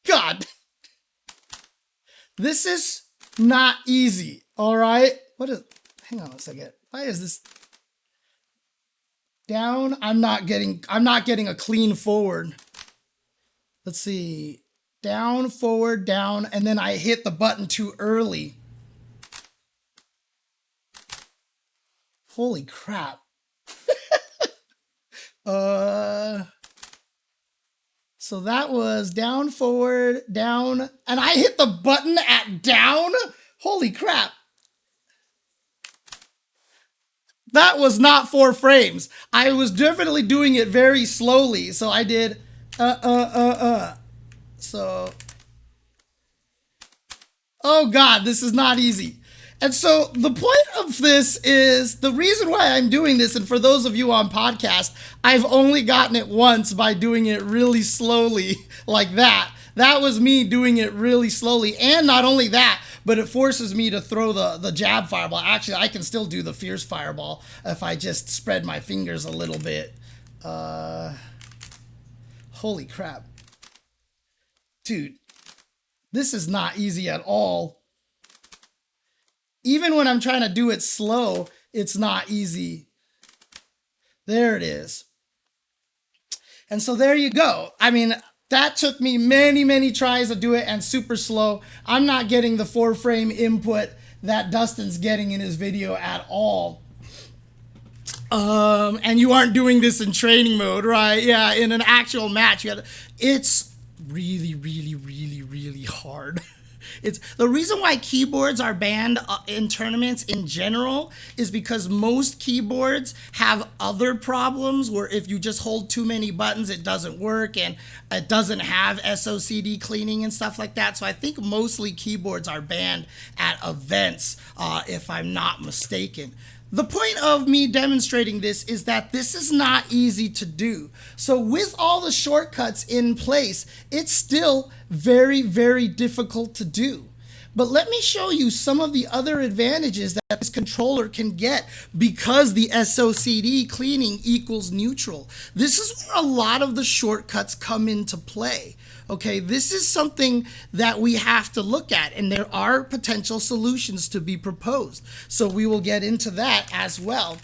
God. This is not easy. All right. What is, hang on a second. Why is this down? I'm not getting a clean forward. Let's see. Down, forward, down, and then I hit the button too early. Holy crap. So that was down, forward, down, and I hit the button at down? Holy crap. That was not 4 frames. I was definitely doing it very slowly, so I did So, oh God, this is not easy. And so the point of this is, the reason why I'm doing this, and for those of you on podcast, I've only gotten it once by doing it really slowly like that. That was me doing it really slowly. And not only that, but it forces me to throw the jab fireball. Actually, I can still do the fierce fireball if I just spread my fingers a little bit. Holy crap. Dude, this is not easy at all. Even when I'm trying to do it slow, it's not easy. There it is. And so there you go. I mean, that took me many, many tries to do it and super slow. I'm not getting the 4-frame input that Dustin's getting in his video at all. And you aren't doing this in training mode, right? Yeah, in an actual match, it's really, really, really, really hard. It's the reason why keyboards are banned in tournaments in general is because most keyboards have other problems where if you just hold too many buttons, it doesn't work and it doesn't have SOCD cleaning and stuff like that. So I think mostly keyboards are banned at events, if I'm not mistaken. The point of me demonstrating this is that this is not easy to do. So with all the shortcuts in place, it's still very, very difficult to do. But let me show you some of the other advantages that this controller can get because the SOCD cleaning equals neutral. This is where a lot of the shortcuts come into play. Okay, this is something that we have to look at, and there are potential solutions to be proposed. So we will get into that as well.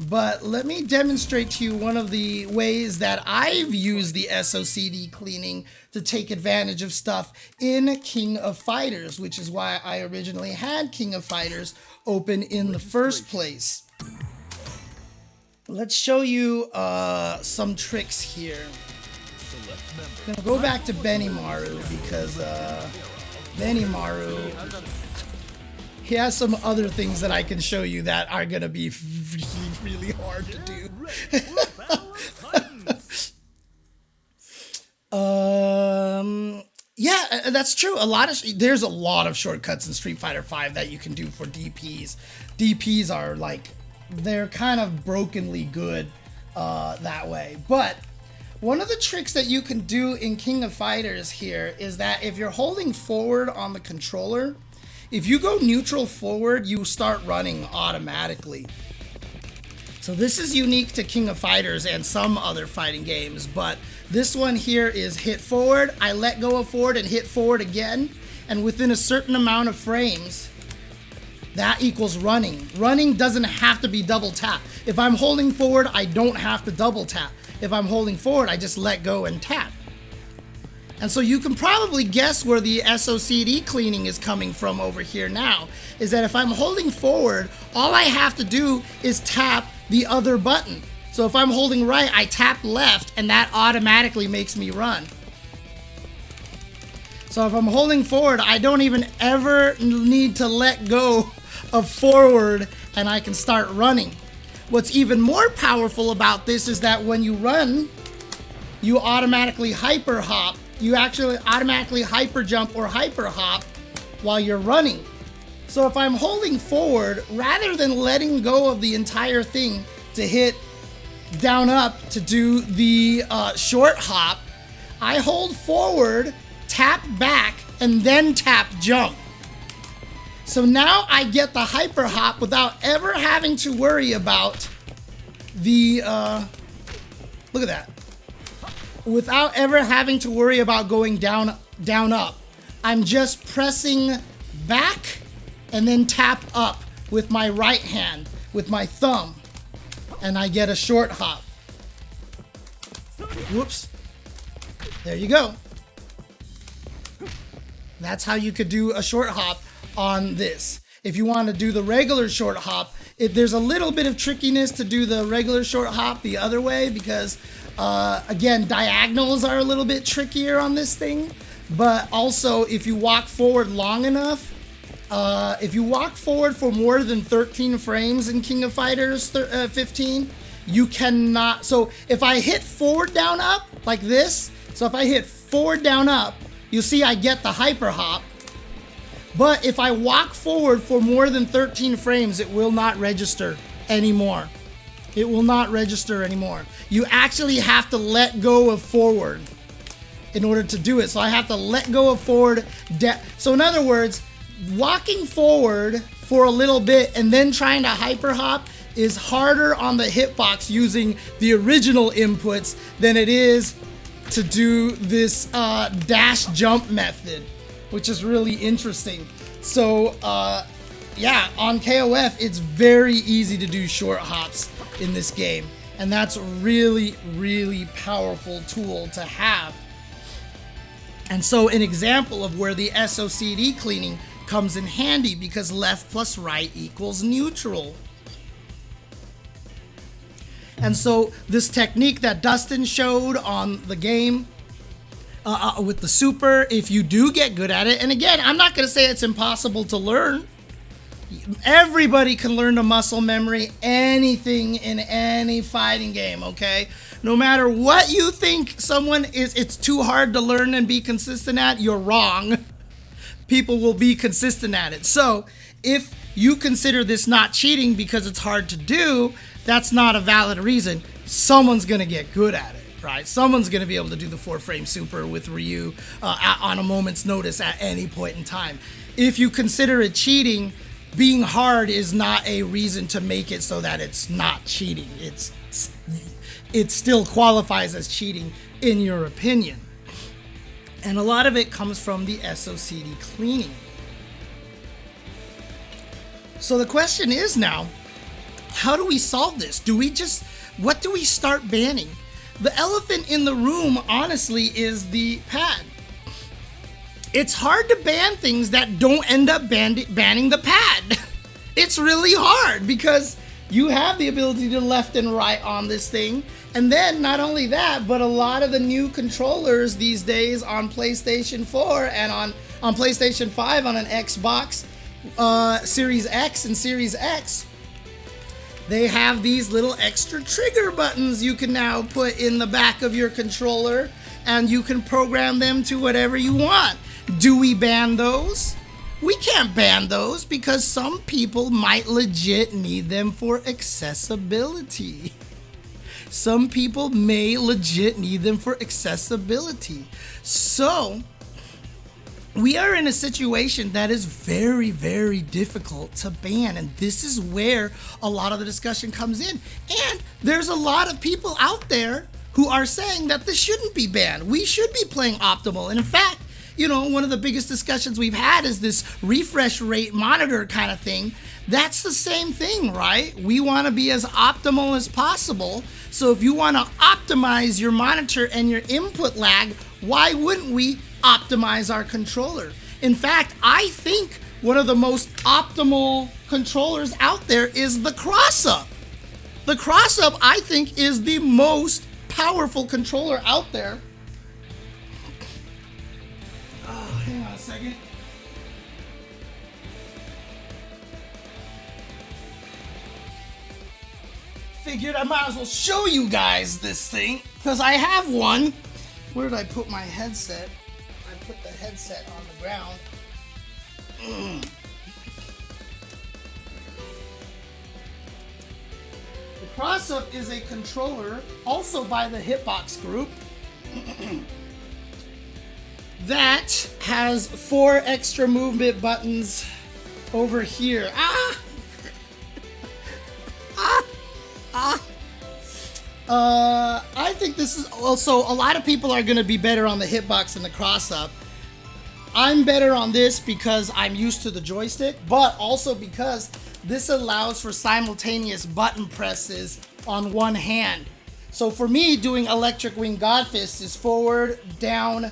But let me demonstrate to you one of the ways that I've used the SOCD cleaning to take advantage of stuff in King of Fighters, which is why I originally had King of Fighters open in the first place. Let's show you some tricks here. I'm gonna go back to Benimaru because Benimaru, he has some other things that I can show you that are gonna be really, really hard to do. Yeah, that's true. There's a lot of shortcuts in Street Fighter V that you can do for DPs. DPs are like, they're kind of brokenly good that way, but one of the tricks that you can do in King of Fighters here is that if you're holding forward on the controller, if you go neutral forward, you start running automatically. So this is unique to King of Fighters and some other fighting games, but this one here is hit forward, I let go of forward and hit forward again, and within a certain amount of frames, that equals running. Running doesn't have to be double tap. If I'm holding forward, I don't have to double tap. If I'm holding forward, I just let go and tap. And so you can probably guess where the SOCD cleaning is coming from over here now, is that if I'm holding forward, all I have to do is tap the other button. So if I'm holding right, I tap left, and that automatically makes me run. So if I'm holding forward, I don't even ever need to let go of forward, and I can start running. What's even more powerful about this is that when you run, you automatically hyper hop. You actually automatically hyper jump or hyper hop while you're running. So if I'm holding forward, rather than letting go of the entire thing to hit down up to do the short hop, I hold forward, tap back, and then tap jump. So now I get the hyper hop without ever having to worry about the, look at that. Without ever having to worry about going down, up. I'm just pressing back and then tap up with my right hand, with my thumb, and I get a short hop. Whoops. There you go. That's how you could do a short hop on this. If you want to do the regular short hop, there's a little bit of trickiness to do the regular short hop the other way because, again, diagonals are a little bit trickier on this thing. But also, if you walk forward long enough, if you walk forward for more than 13 frames in King of Fighters 15, you cannot. So if I hit forward down up like this, so if I hit forward down up, you'll see I get the hyper hop. But if I walk forward for more than 13 frames, it will not register anymore. It will not register anymore. You actually have to let go of forward in order to do it. So I have to let go of forward. So in other words, walking forward for a little bit and then trying to hyper hop is harder on the hitbox using the original inputs than it is to do this dash jump method, which is really interesting. So yeah, on KOF, it's very easy to do short hops in this game. And that's a really, really powerful tool to have. And so an example of where the SOCD cleaning comes in handy, because left plus right equals neutral. And so this technique that Dustin showed on the game with the super, if you do get good at it, and again, I'm not going to say it's impossible to learn. Everybody can learn to muscle memory anything in any fighting game, okay? No matter what you think someone is, it's too hard to learn and be consistent at, you're wrong. People will be consistent at it. So if you consider this not cheating because it's hard to do, that's not a valid reason. Someone's going to get good at it, right? Someone's going to be able to do the 4-frame super with Ryu on a moment's notice at any point in time. If you consider it cheating, being hard is not a reason to make it so that it's not cheating. It still qualifies as cheating in your opinion. And a lot of it comes from the SOCD cleaning. So the question is now, how do we solve this? What do we start banning? The elephant in the room, honestly, is the pad. It's hard to ban things that don't end up banning the pad. It's really hard because you have the ability to left and right on this thing. And then not only that, but a lot of the new controllers these days on PlayStation 4 and on PlayStation 5 on an Xbox Series X and Series X, they have these little extra trigger buttons you can now put in the back of your controller, and you can program them to whatever you want. Do we ban those? We can't ban those because some people might legit need them for accessibility. Some people may legit need them for accessibility. So we are in a situation that is very, very difficult to ban, and this is where a lot of the discussion comes in. And there's a lot of people out there who are saying that this shouldn't be banned. We should be playing optimal. And in fact, you know, one of the biggest discussions we've had is this refresh rate monitor kind of thing. That's the same thing, right? We want to be as optimal as possible. So if you want to optimize your monitor and your input lag, why wouldn't we optimize our controller? In fact, I think one of the most optimal controllers out there is the cross-up. The cross-up, I think, is the most powerful controller out there. Hang on a second. Figured I might as well show you guys this thing, because I have one. Where did I put my headset? I put the headset on the ground. The Cross-Up is a controller, also by the Hitbox group, that has 4 extra movement buttons over here. I think this is also, a lot of people are going to be better on the Hitbox than the Cross-Up. I'm better on this because I'm used to the joystick, but also because this allows for simultaneous button presses on one hand. So for me, doing Electric Wing Godfist is forward, down,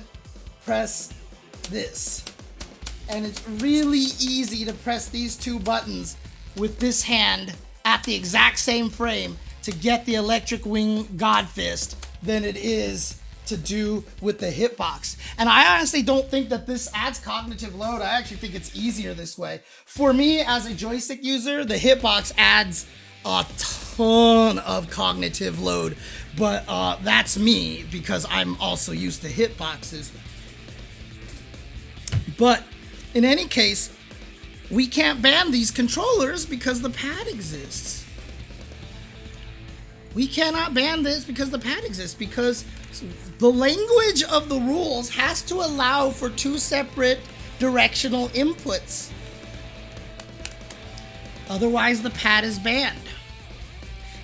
press this. And it's really easy to press these 2 buttons with this hand at the exact same frame to get the Electric Wing Godfist than it is to do with the Hitbox. And I honestly don't think that this adds cognitive load. I actually think it's easier this way. For me, as a joystick user, the Hitbox adds a ton of cognitive load. But that's me, because I'm also used to Hitboxes. But in any case, we can't ban these controllers because the pad exists. We cannot ban this because the pad exists, because the language of the rules has to allow for 2 separate directional inputs. Otherwise, the pad is banned.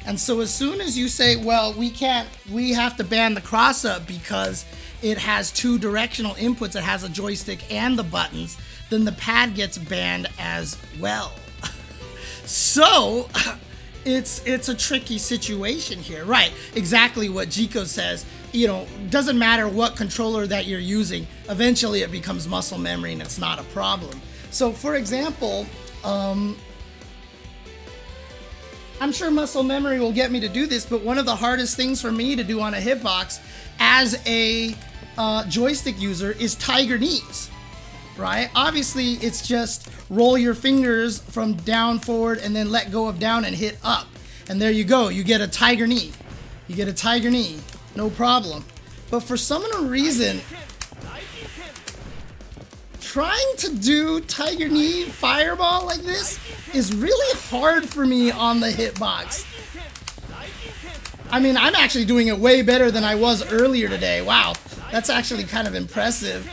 And so as soon as you say, well, we have to ban the cross-up because it has 2 directional inputs, it has a joystick and the buttons, then the pad gets banned as well. So it's a tricky situation here, right? Exactly what Jico says. You know, doesn't matter what controller that you're using, eventually it becomes muscle memory and it's not a problem. So for example, I'm sure muscle memory will get me to do this, but one of the hardest things for me to do on a hitbox as a joystick user is tiger knees, right? Obviously, it's just roll your fingers from down forward and then let go of down and hit up. And there you go. You get a tiger knee. You get a tiger knee. No problem. But for some reason, trying to do tiger knee fireball like this is really hard for me on the hitbox. I mean, I'm actually doing it way better than I was earlier today. Wow, that's actually kind of impressive.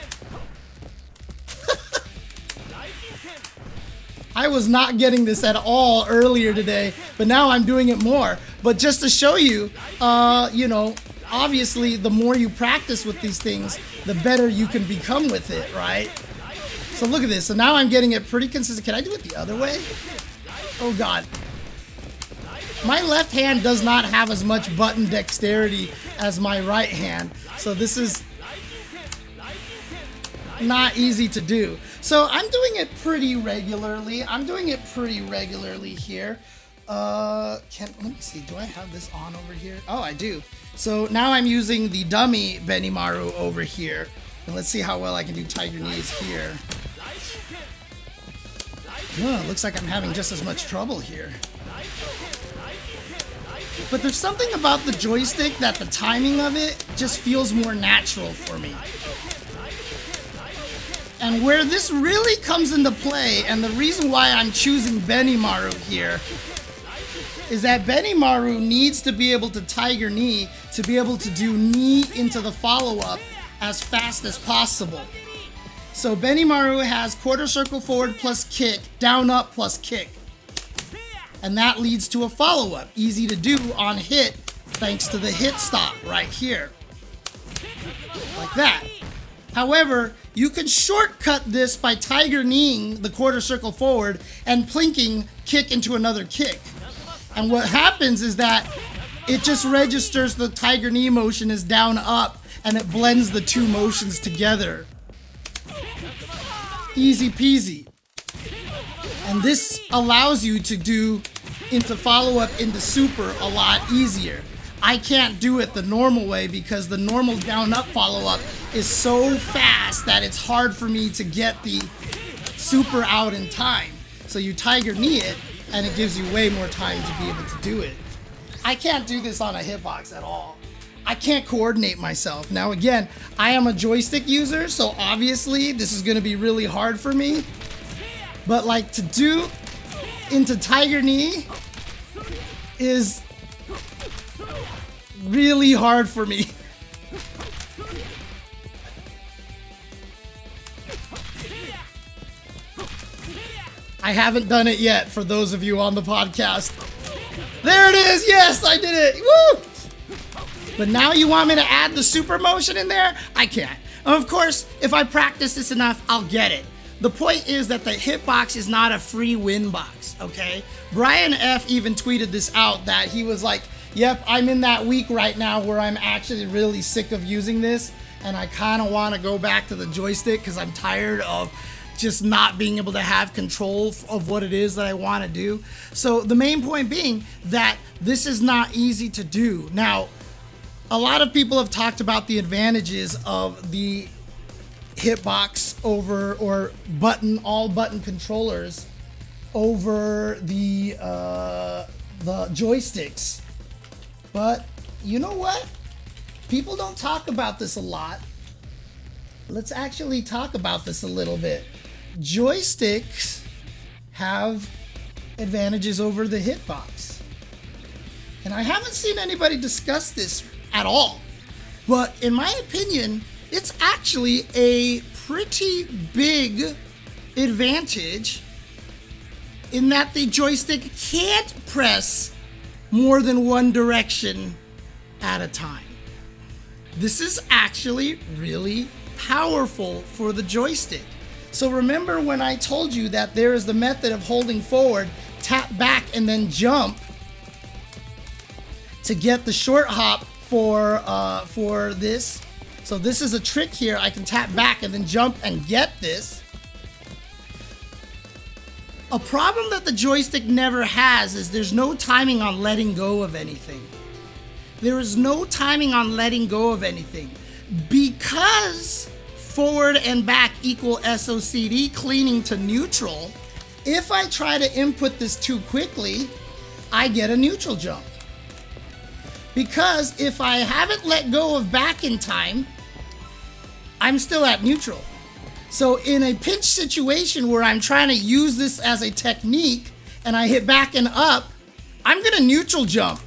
I was not getting this at all earlier today, but now I'm doing it more. But just to show you, you know, obviously the more you practice with these things, the better you can become with it, right? So look at this. So now I'm getting it pretty consistent. Can I do it the other way? Oh God. My left hand does not have as much button dexterity as my right hand. So this is not easy to do. So I'm doing it pretty regularly. Here. Let me see. Do I have this on over here? Oh, I do. So now I'm using the dummy Benimaru over here. And let's see how well I can do tiger knees here. Oh, looks like I'm having just as much trouble here. But there's something about the joystick that the timing of it just feels more natural for me. And where this really comes into play, and the reason why I'm choosing Benimaru here, is that Benimaru needs to be able to tiger knee to be able to do knee into the follow-up as fast as possible. So Benimaru has quarter circle forward plus kick, down up plus kick. And that leads to a follow-up. Easy to do on hit, thanks to the hit stop right here. Like that. However, you can shortcut this by tiger kneeing the quarter circle forward and plinking kick into another kick. And what happens is that it just registers the tiger knee motion as down up and it blends the two motions together. Easy peasy. And this allows you to do into follow-up into super a lot easier. I can't do it the normal way because the normal down-up follow-up is so fast that it's hard for me to get the super out in time. So you tiger knee it, and it gives you way more time to be able to do it. I can't do this on a hitbox at all. I can't coordinate myself. Now again, I am a joystick user, so obviously this is gonna be really hard for me. But like to do into tiger knee is really hard for me. I haven't done it yet for those of you on the podcast. There it is. Yes, I did it. Woo! But now you want me to add the super motion in there? I can't. Of course, if I practice this enough, I'll get it. The point is that the hitbox is not a free win box, okay? Brian F. even tweeted this out that he was like, yep, I'm in that week right now where I'm actually really sick of using this and I kind of want to go back to the joystick because I'm tired of just not being able to have control of what it is that I want to do. So the main point being that this is not easy to do. Now, a lot of people have talked about the advantages of the hitbox over, or all button controllers over the joysticks. But you know what? People don't talk about this a lot. Let's actually talk about this a little bit. Joysticks have advantages over the hitbox. And I haven't seen anybody discuss this at all. But in my opinion, it's actually a pretty big advantage in that the joystick can't press more than one direction at a time. This is actually really powerful for the joystick. So remember when I told you that there is the method of holding forward tap back and then jump to get the short hop for this. So this is a trick here. I can tap back and then jump and get this. A problem that the joystick never has is there's no timing on letting go of anything. There is no timing on letting go of anything. Because forward and back equal SOCD cleaning to neutral, if I try to input this too quickly, I get a neutral jump. Because if I haven't let go of back in time, I'm still at neutral. So in a pinch situation where I'm trying to use this as a technique and I hit back and up, I'm gonna neutral jump.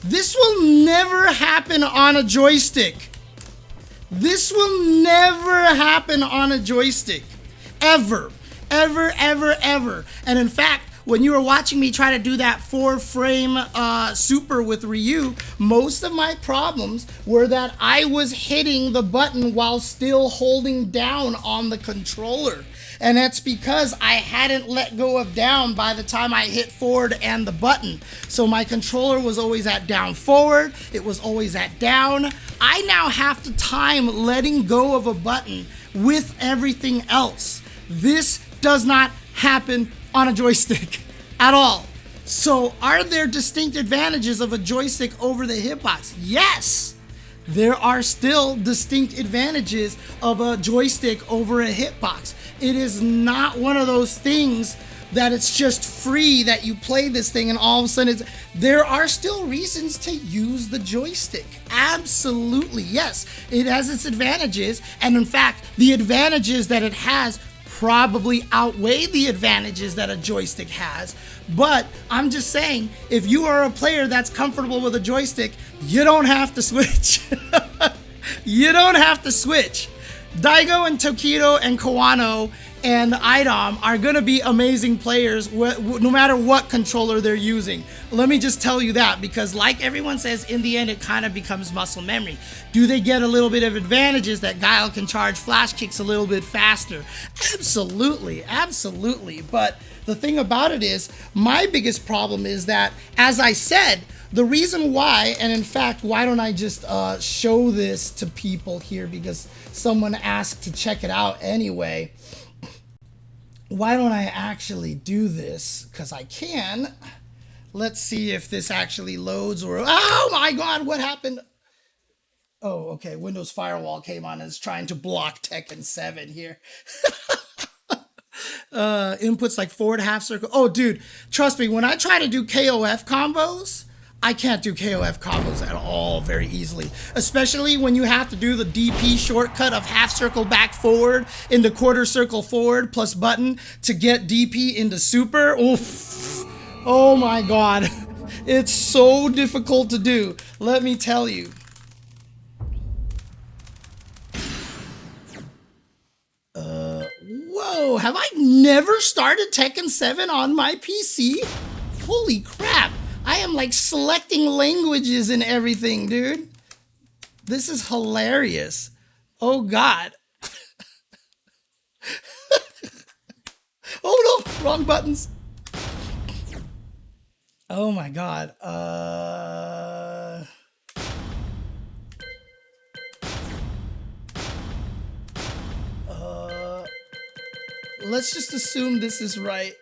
This will never happen on a joystick. This will never happen on a joystick. Ever. Ever, ever, ever. And in fact, when you were watching me try to do that 4-frame super with Ryu, most of my problems were that I was hitting the button while still holding down on the controller. And that's because I hadn't let go of down by the time I hit forward and the button. So my controller was always at down forward, it was always at down. I now have to time letting go of a button with everything else. This does not happen on a joystick at all. So are there distinct advantages of a joystick over the Hitbox? Yes, there are still distinct advantages of a joystick over a Hitbox. It is not one of those things that it's just free that you play this thing and all of a sudden there are still reasons to use the joystick. Absolutely, yes, it has its advantages, and in fact, the advantages that it has probably outweigh the advantages that a joystick has. But I'm just saying, if you are a player that's comfortable with a joystick, you don't have to switch. You don't have to switch. Daigo and Tokido and Kawano and Idom are going to be amazing players no matter what controller they're using. Let me just tell you that, because like everyone says, in the end it kind of becomes muscle memory. Do they get a little bit of advantages that Guile can charge flash kicks a little bit faster? Absolutely, absolutely. But the thing about it is, my biggest problem is that, as I said, the reason why, and in fact, why don't I just show this to people here, because someone asked to check it out anyway. Why don't I actually do this? Because I can. Let's see if this actually loads or... Oh my God, what happened? Oh, okay, Windows Firewall came on and is trying to block Tekken 7 here. Inputs like forward half circle. Oh, dude, trust me, when I try to do KOF combos, I can't do KOF combos at all very easily, especially when you have to do the DP shortcut of half circle back forward into quarter circle forward plus button to get DP into super. Oof. Oh my God. It's so difficult to do, let me tell you. Whoa, have I never started Tekken 7 on my PC? Holy crap. I am like selecting languages and everything, dude. This is hilarious. Oh God. Oh no, wrong buttons. Oh my God. Let's just assume this is right.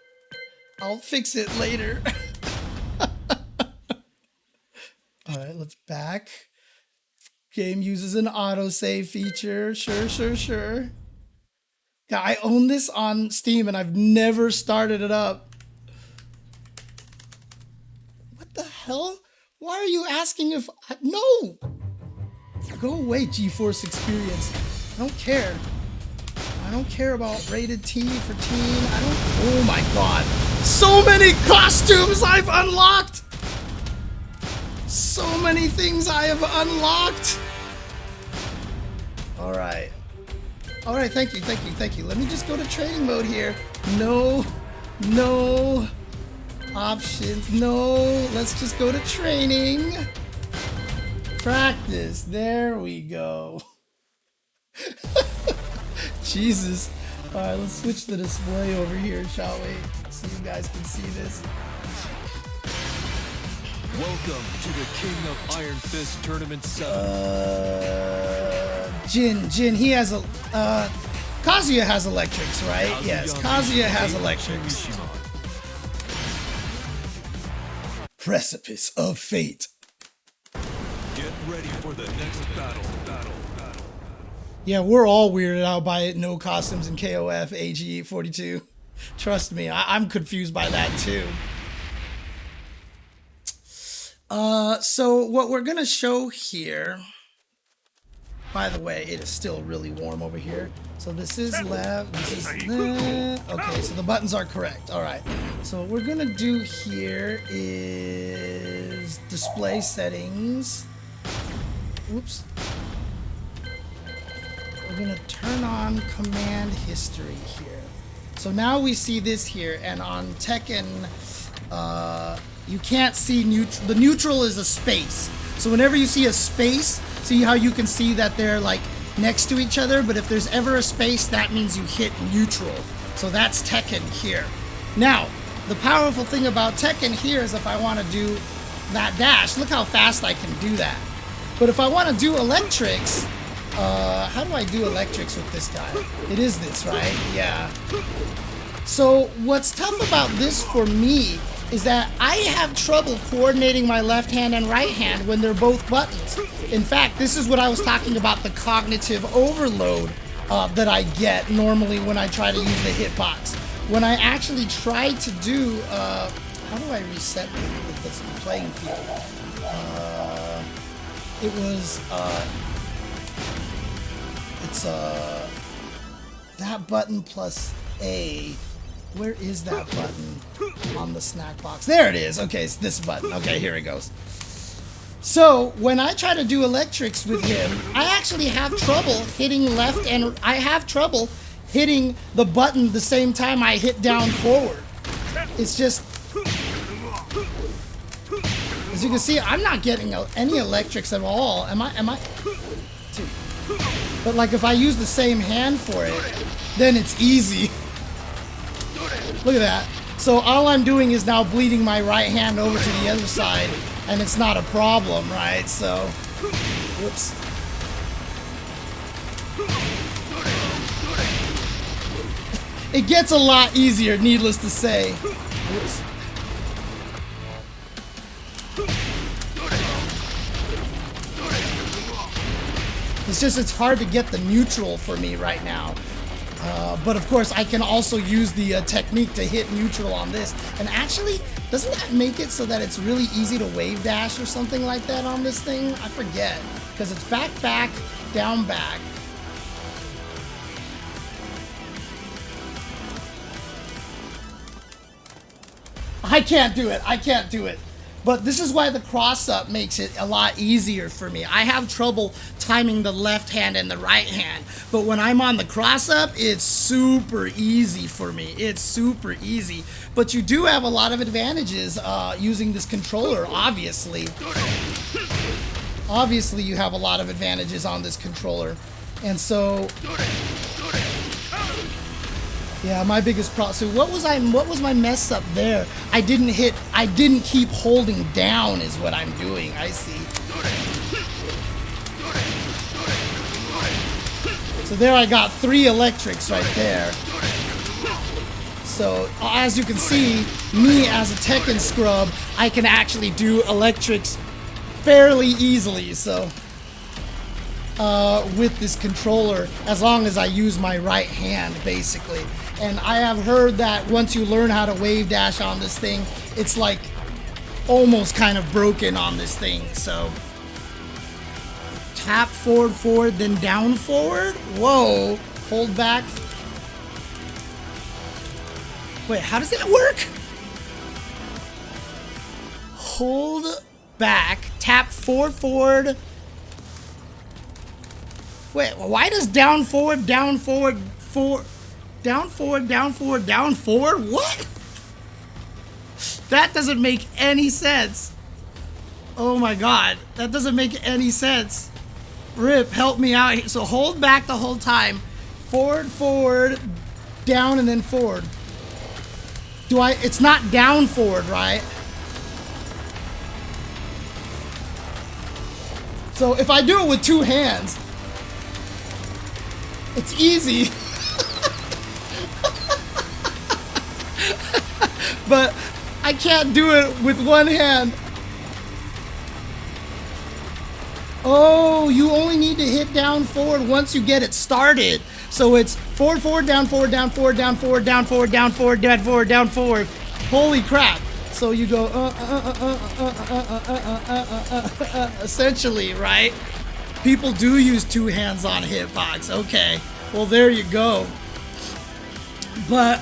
I'll fix it later. All right, let's back. Game uses an autosave feature. Sure. Yeah, I own this on Steam and I've never started it up. What the hell? Why are you asking if no! Go away, GeForce Experience. I don't care. I don't care about rated T for teen. Oh my God. So many costumes I've unlocked! So many things I have unlocked. All right, thank you. Let me just go to training mode here. No options, no. Let's just go to training. Practice, there we go. Jesus, Alright, let's switch the display over here, shall we? So you guys can see this. Welcome to the King of Iron Fist Tournament 7. Jin, he has a, Kazuya has electrics, right? Yes, Kazuya has electrics. Precipice of Fate. Get ready for the next battle. Yeah, we're all weirded out by it. No costumes in KOF, AG 42. Trust me, I'm confused by that too. So what we're gonna show here, by the way, it is still really warm over here. So this is left, this is left. Okay, so the buttons are correct. All right. So what we're gonna do here is display settings. Oops. We're gonna turn on command history here. So now we see this here, and on Tekken, you can't see neutral. The neutral is a space. So whenever you see a space, see how you can see that they're like next to each other, but if there's ever a space, that means you hit neutral. So that's Tekken here. Now, the powerful thing about Tekken here is if I want to do that dash, look how fast I can do that. But if I want to do electrics, how do I do electrics with this guy? It is this, right? Yeah. So what's tough about this for me is that I have trouble coordinating my left hand and right hand when they're both buttons. In fact, this is what I was talking about, the cognitive overload that I get normally when I try to use the hitbox. When I actually try to do, how do I reset the playing field? It was, it's that button plus A. Where is that button on the snack box? There it is. Okay, it's this button. Okay, here it goes. So when I try to do electrics with him, I actually have trouble hitting left, and I have trouble hitting the button the same time I hit down forward. It's just, as you can see, I'm not getting any electrics at all. Am I? Dude. But like if I use the same hand for it, then it's easy. Look at that. So all I'm doing is now bleeding my right hand over to the other side, and it's not a problem, right? So, whoops. It gets a lot easier, needless to say. Whoops. It's just, it's hard to get the neutral for me right now. But of course, I can also use the technique to hit neutral on this. And actually, doesn't that make it so that it's really easy to wave dash or something like that on this thing? I forget. Because it's back, back, down, back. I can't do it. I can't do it. But this is why the cross-up makes it a lot easier for me. I have trouble timing the left hand and the right hand. But when I'm on the cross-up, it's super easy for me. It's super easy. But you do have a lot of advantages using this controller, obviously. Obviously, you have a lot of advantages on this controller. And so... yeah, my biggest problem. So what was my mess up there? I didn't keep holding down is what I'm doing. I see. So there I got 3 electrics right there. So as you can see, me as a Tekken scrub, I can actually do electrics fairly easily. So with this controller, as long as I use my right hand, basically. And I have heard that once you learn how to wave dash on this thing, it's like almost kind of broken on this thing. So tap forward, forward, then down forward. Whoa, hold back. Wait, how does that work? Hold back, tap forward, forward. Wait, why does down forward, down forward, forward, down forward, down forward, down forward? What? That doesn't make any sense. Oh my god, that doesn't make any sense. Rip, help me out here. So hold back the whole time. Forward, forward, down and then forward. It's not down forward, right? So if I do it with 2 hands, it's easy. But I can't do it with 1 hand. Oh, you only need to hit down forward once you get it started. So it's forward, forward, down, forward, down, forward, down, forward, down, forward, down, forward, down, forward, down, forward. Holy crap. So you go, essentially, right? People do use 2 hands on Hitbox. Okay, well, there you go. But,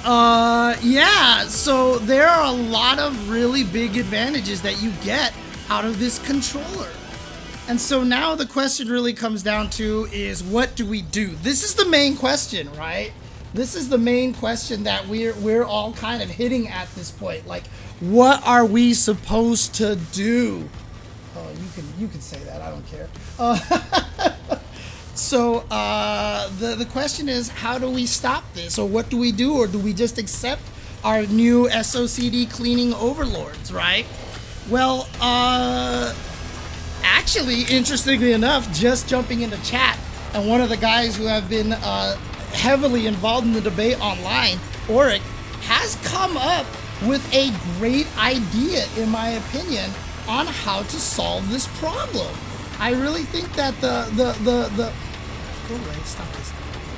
yeah, so there are a lot of really big advantages that you get out of this controller. And so now the question really comes down to is, what do we do? This is the main question, right? This is the main question that we're all kind of hitting at this point. Like, what are we supposed to do? Oh, you can say that. I don't care. So the question is, how do we stop this, or what do we do, or do we just accept our new SOCD cleaning overlords, right? Well, actually, interestingly enough, just jumping into chat, and one of the guys who have been heavily involved in the debate online, Oric, has come up with a great idea, in my opinion, on how to solve this problem. I really think that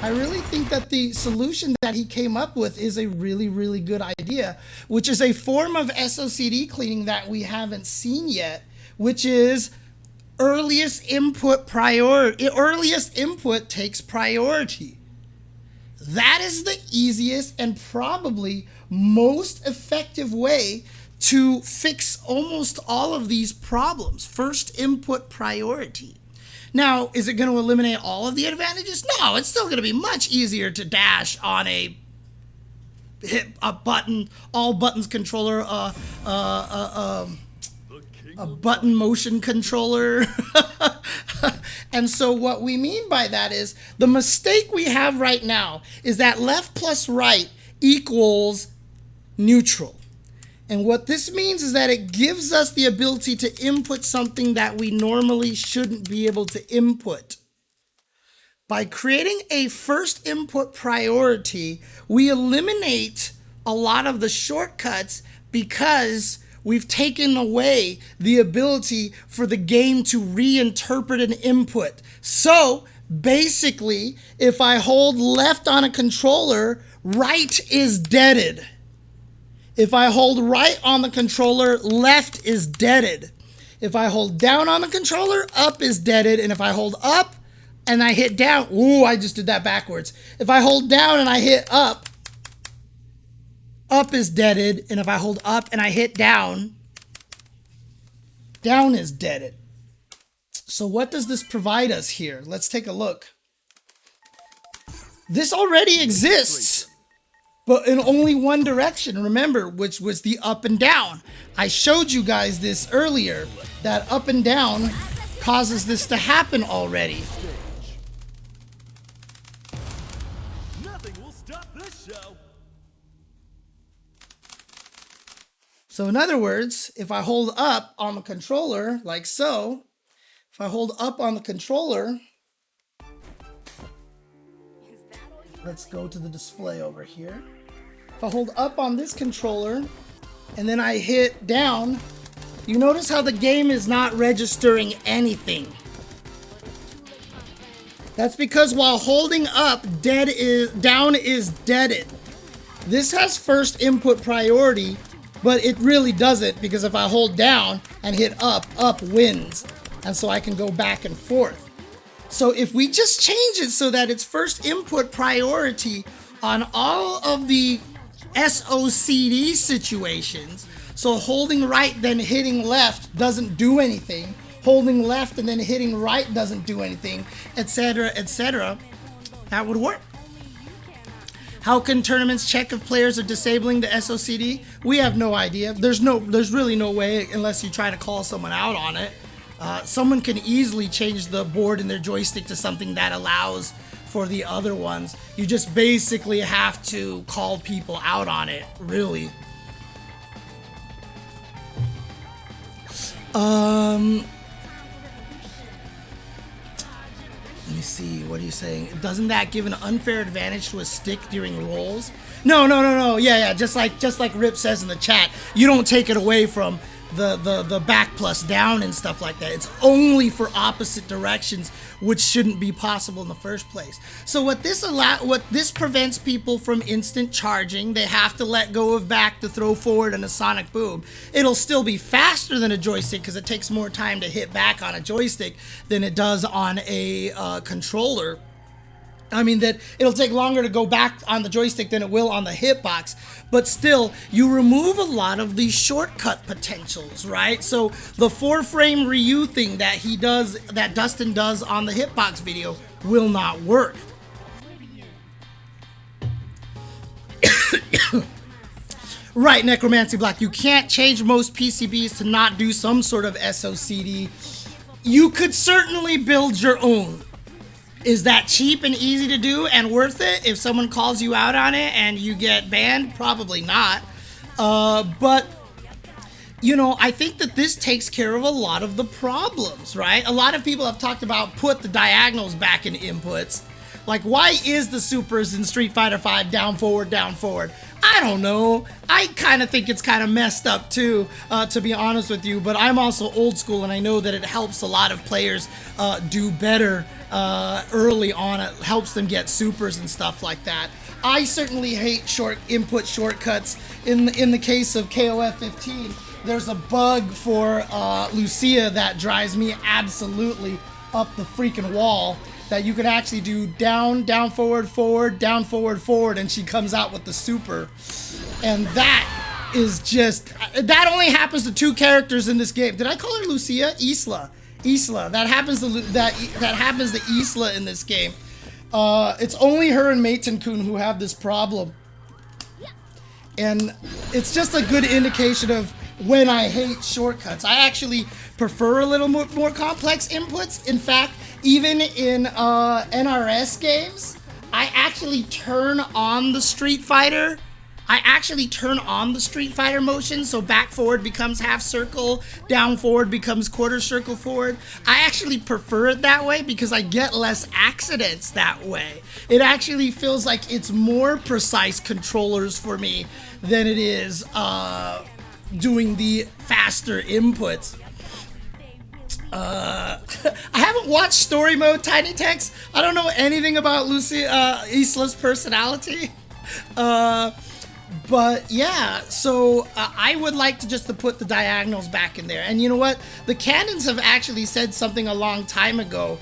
I really think that the solution that he came up with is a really, really good idea, which is a form of SOCD cleaning that we haven't seen yet, which is earliest input takes priority. That is the easiest and probably most effective way to fix almost all of these problems. First input priority. Now, is it going to eliminate all of the advantages? No, it's still going to be much easier to dash on a button, all buttons controller, a button motion controller. And so what we mean by that is the mistake we have right now is that left plus right equals neutral. And what this means is that it gives us the ability to input something that we normally shouldn't be able to input. By creating a first input priority, we eliminate a lot of the shortcuts because we've taken away the ability for the game to reinterpret an input. So basically, if I hold left on a controller, right is deaded. If I hold right on the controller, left is deaded. If I hold down on the controller, up is deaded. And if I hold up and I hit down, ooh, I just did that backwards. If I hold down and I hit up, up is deaded. And if I hold up and I hit down, down is deaded. So what does this provide us here? Let's take a look. This already exists, but in only one direction, remember, which was the up and down. I showed you guys this earlier, that up and down causes this to happen already. Nothing will stop this show. So in other words, if I hold up on the controller, like so, if I hold up on the controller, let's go to the display over here. If I hold up on this controller and then I hit down, you notice how the game is not registering anything. That's because while holding up, down is deaded. This has first input priority, but it really doesn't, because if I hold down and hit up, up wins. And so I can go back and forth. So if we just change it so that it's first input priority on all of the SOCD situations, so holding right then hitting left doesn't do anything, holding left and then hitting right doesn't do anything, etc., that would work. How can tournaments check if players are disabling the SOCD? We have no idea. There's really no way unless you try to call someone out on it. Someone can easily change the board in their joystick to something that allows for the other ones. You just basically have to call people out on it, really. Let me see, what are you saying? Doesn't that give an unfair advantage to a stick during rolls? No. Yeah, just like Rip says in the chat, you don't take it away from the back plus down and stuff like that. It's only for opposite directions, which shouldn't be possible in the first place. So what this prevents people from instant charging. They have to let go of back to throw forward and a sonic boom. It'll still be faster than a joystick because it takes more time to hit back on a joystick than it does on a controller. I mean, that it'll take longer to go back on the joystick than it will on the hitbox, but still, you remove a lot of these shortcut potentials, right? So the 4-frame Ryu thing that he does, that Dustin does on the hitbox video, will not work. Right, Necromancy Black, you can't change most PCBs to not do some sort of SOCD. You could certainly build your own. Is that cheap and easy to do and worth it if someone calls you out on it and you get banned? Probably not. But, you know, I think that this takes care of a lot of the problems, right? A lot of people have talked about put the diagonals back in inputs. Like, why is the supers in Street Fighter V down, forward, down, forward? I don't know. I kind of think it's kind of messed up too, to be honest with you. But I'm also old school, and I know that it helps a lot of players do better early on. It helps them get supers and stuff like that. I certainly hate input shortcuts. In the case of KOF 15, there's a bug for Lucia that drives me absolutely up the freaking wall. That you could actually do down, down, forward, forward, down, forward, forward, and she comes out with the super. And that is just, that only happens to 2 characters in this game. Did I call her Lucia? Isla. That happens to Isla in this game. It's only her and Maiten-kun who have this problem. And it's just a good indication of when I hate shortcuts. I actually prefer a little more complex inputs. In fact, even in NRS games, I actually turn on the Street Fighter. Motion, so back forward becomes half circle, down forward becomes quarter circle forward. I actually prefer it that way because I get less accidents that way. It actually feels like it's more precise controllers for me than it is doing the faster inputs. I haven't watched Story Mode, Tiny Text. I don't know anything about Isla's personality. But yeah, so I would like to put the diagonals back in there. And you know what? The canons have actually said something a long time ago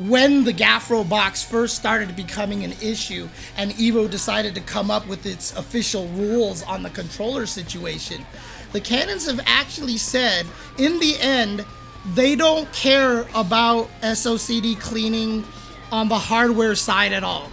when the Gaffro box first started becoming an issue and Evo decided to come up with its official rules on the controller situation. The canons have actually said, in the end, they don't care about SOCD cleaning on the hardware side at all.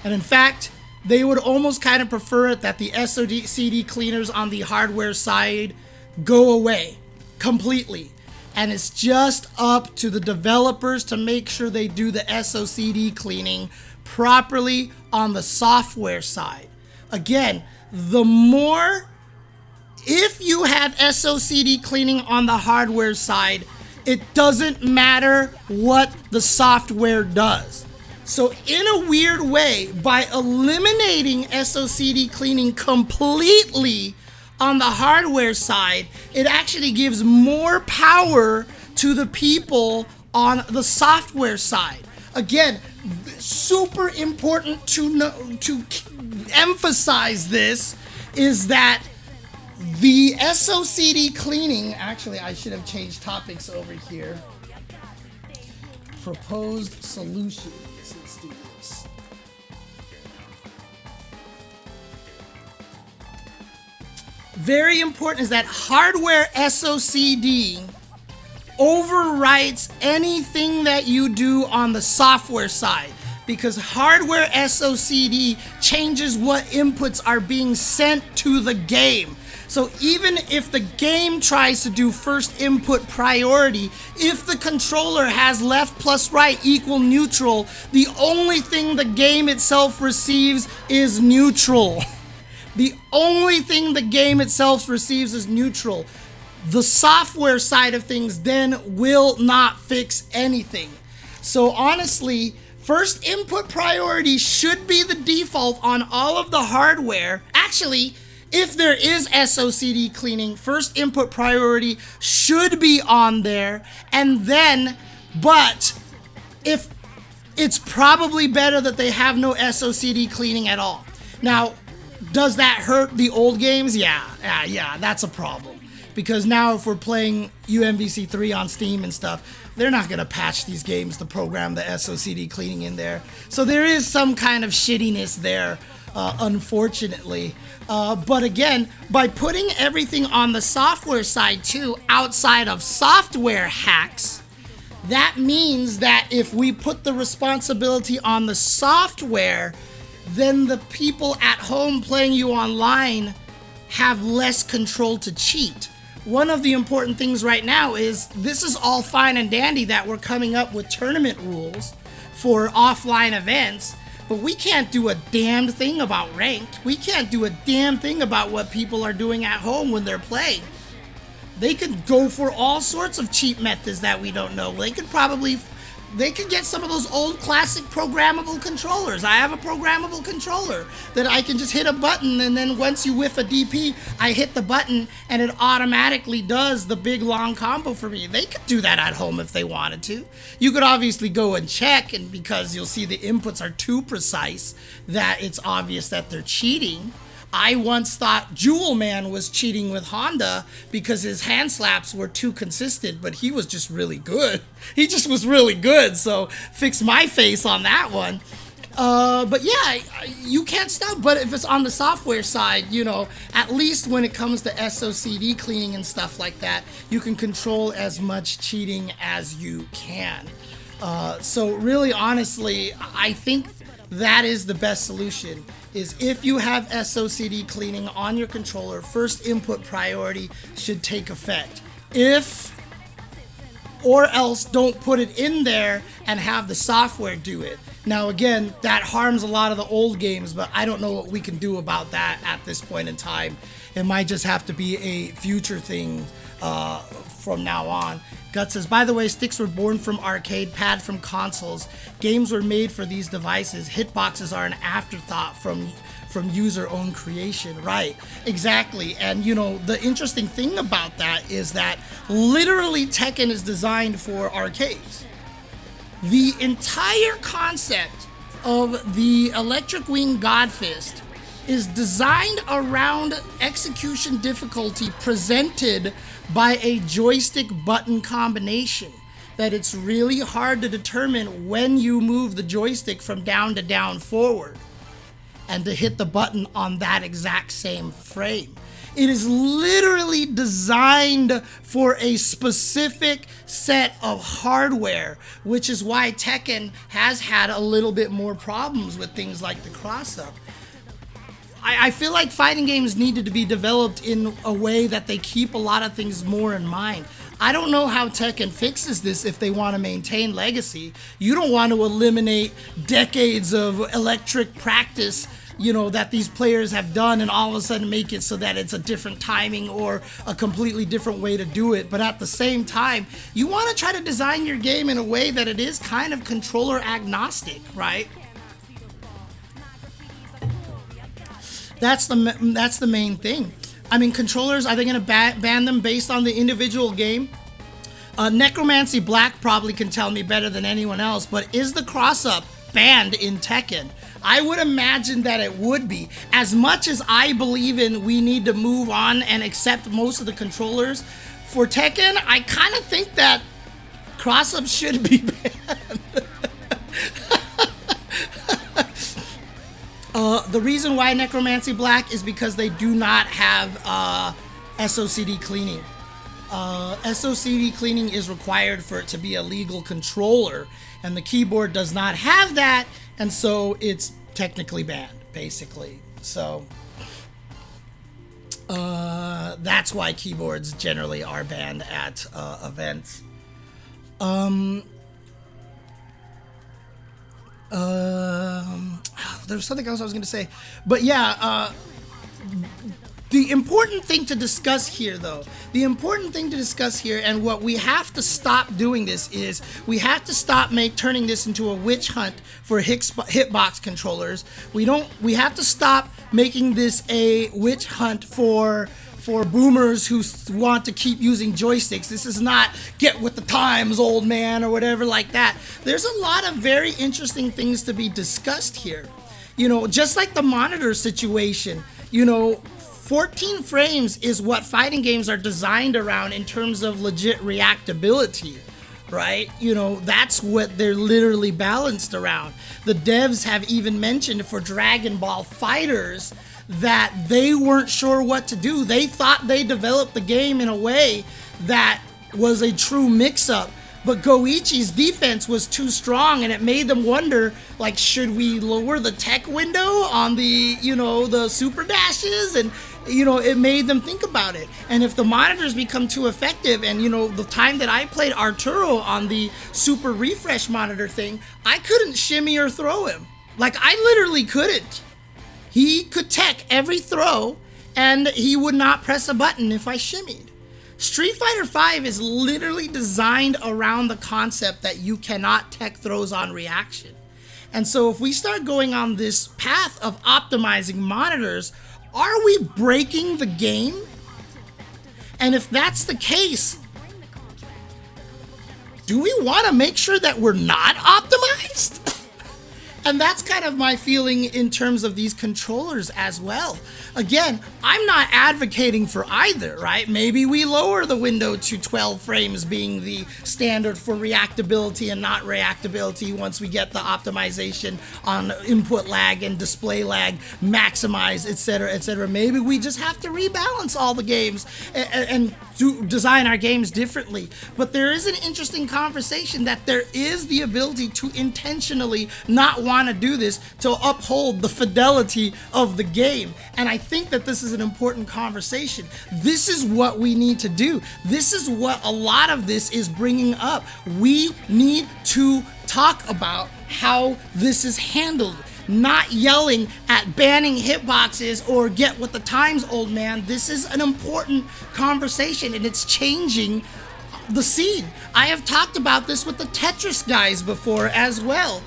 And in fact, they would almost kind of prefer it that the SOCD cleaners on the hardware side go away completely. And it's just up to the developers to make sure they do the SOCD cleaning properly on the software side. Again, if you have SOCD cleaning on the hardware side, it doesn't matter what the software does. So in a weird way, by eliminating SOCD cleaning completely on the hardware side, it actually gives more power to the people on the software side. Again, super important to emphasize this is that the SOCD cleaning, actually I should have changed topics over here. Proposed solutions. Let's do this. Very important is that hardware SOCD overwrites anything that you do on the software side. because hardware SOCD changes what inputs are being sent to the game. So even if the game tries to do first input priority, if the controller has left plus right equal neutral, the only thing the game itself receives is neutral. The only thing the game itself receives is neutral. The software side of things then will not fix anything. So honestly, first input priority should be the default on all of the hardware. Actually, if there is SOCD cleaning, first input priority should be on there. And then, but if it's probably better that they have no SOCD cleaning at all. Now, does that hurt the old games? Yeah, that's a problem. Because now if we're playing UMVC 3 on Steam and stuff, they're not going to patch these games to program the SOCD cleaning in there. So there is some kind of shittiness there, unfortunately. But again, by putting everything on the software side too, outside of software hacks, that means that if we put the responsibility on the software, then the people at home playing you online have less control to cheat. One of the important things right now is this is all fine and dandy that we're coming up with tournament rules for offline events, but we can't do a damn thing about ranked. We can't do a damn thing about what people are doing at home when they're playing. They could go for all sorts of cheat methods that we don't know. They could get some of those old classic programmable controllers. I have a programmable controller that I can just hit a button, and then once you whiff a DP, I hit the button and it automatically does the big long combo for me. They could do that at home if they wanted to. You could obviously go and check, and because you'll see the inputs are too precise, that it's obvious that they're cheating. I once thought Jewel Man was cheating with Honda because his hand slaps were too consistent, but he was just really good. He just was really good, so fix my face on that one. But yeah, you can't stop. But if it's on the software side, at least when it comes to SOCD cleaning and stuff like that, you can control as much cheating as you can. So really, honestly, I think that is the best solution. Is if you have SOCD cleaning on your controller, first input priority should take effect. Or else don't put it in there and have the software do it. Now again, that harms a lot of the old games, but I don't know what we can do about that at this point in time. It might just have to be a future thing from now on. Gut says, by the way, sticks were born from arcade, pad from consoles. Games were made for these devices. Hitboxes are an afterthought from user-owned creation. Right, exactly. And the interesting thing about that is that literally Tekken is designed for arcades. The entire concept of the Electric Wing Godfist is designed around execution difficulty presented by a joystick button combination, that it's really hard to determine when you move the joystick from down to down forward and to hit the button on that exact same frame. It is literally designed for a specific set of hardware, which is why Tekken has had a little bit more problems with things like the cross-up. I feel like fighting games needed to be developed in a way that they keep a lot of things more in mind. I don't know how Tekken fixes this if they want to maintain legacy. You don't want to eliminate decades of electric practice, that these players have done, and all of a sudden make it so that it's a different timing or a completely different way to do it. But at the same time, you want to try to design your game in a way that it is kind of controller agnostic, right? That's the main thing. I mean, controllers, are they going to ban them based on the individual game? Necromancy Black probably can tell me better than anyone else, but is the cross-up banned in Tekken? I would imagine that it would be. As much as I believe in we need to move on and accept most of the controllers, for Tekken, I kind of think that cross-up should be banned. The reason why Necromancy Black is because they do not have SOCD cleaning. SOCD cleaning is required for it to be a legal controller, and the keyboard does not have that, and so it's technically banned, basically. So that's why keyboards generally are banned at events. There was something else I was going to say, but yeah, the important thing to discuss here, though, and what we have to stop doing this is we have to stop turning this into a witch hunt for hitbox controllers. We have to stop making this a witch hunt for boomers who want to keep using joysticks. This is not get with the times, old man, or whatever like that. There's a lot of very interesting things to be discussed here. You know, just like the monitor situation, 14 frames is what fighting games are designed around in terms of legit reactability, right? That's what they're literally balanced around. The devs have even mentioned for Dragon Ball FighterZ that they weren't sure what to do. They thought they developed the game in a way that was a true mix-up, but Goichi's defense was too strong, and it made them wonder, like, should we lower the tech window on the, the super dashes? And, it made them think about it. And if the monitors become too effective, and, the time that I played Arturo on the super refresh monitor thing, I couldn't shimmy or throw him. Like, I literally couldn't. He could tech every throw, and he would not press a button if I shimmied. Street Fighter V is literally designed around the concept that you cannot tech throws on reaction. And so if we start going on this path of optimizing monitors, are we breaking the game? And if that's the case, do we want to make sure that we're not optimized? And that's kind of my feeling in terms of these controllers as well. Again, I'm not advocating for either, right? Maybe we lower the window to 12 frames being the standard for reactability and not reactability once we get the optimization on input lag and display lag maximized, etc., etc. Maybe we just have to rebalance all the games and design our games differently. But there is an interesting conversation that there is the ability to intentionally not want to do this to uphold the fidelity of the game. And I think that this is an important conversation. This is what we need to do. This is what a lot of this is bringing up. We need to talk about how this is handled. Not yelling at banning hitboxes or get with the times, old man. This is an important conversation, and it's changing the scene. I have talked about this with the Tetris guys before as well.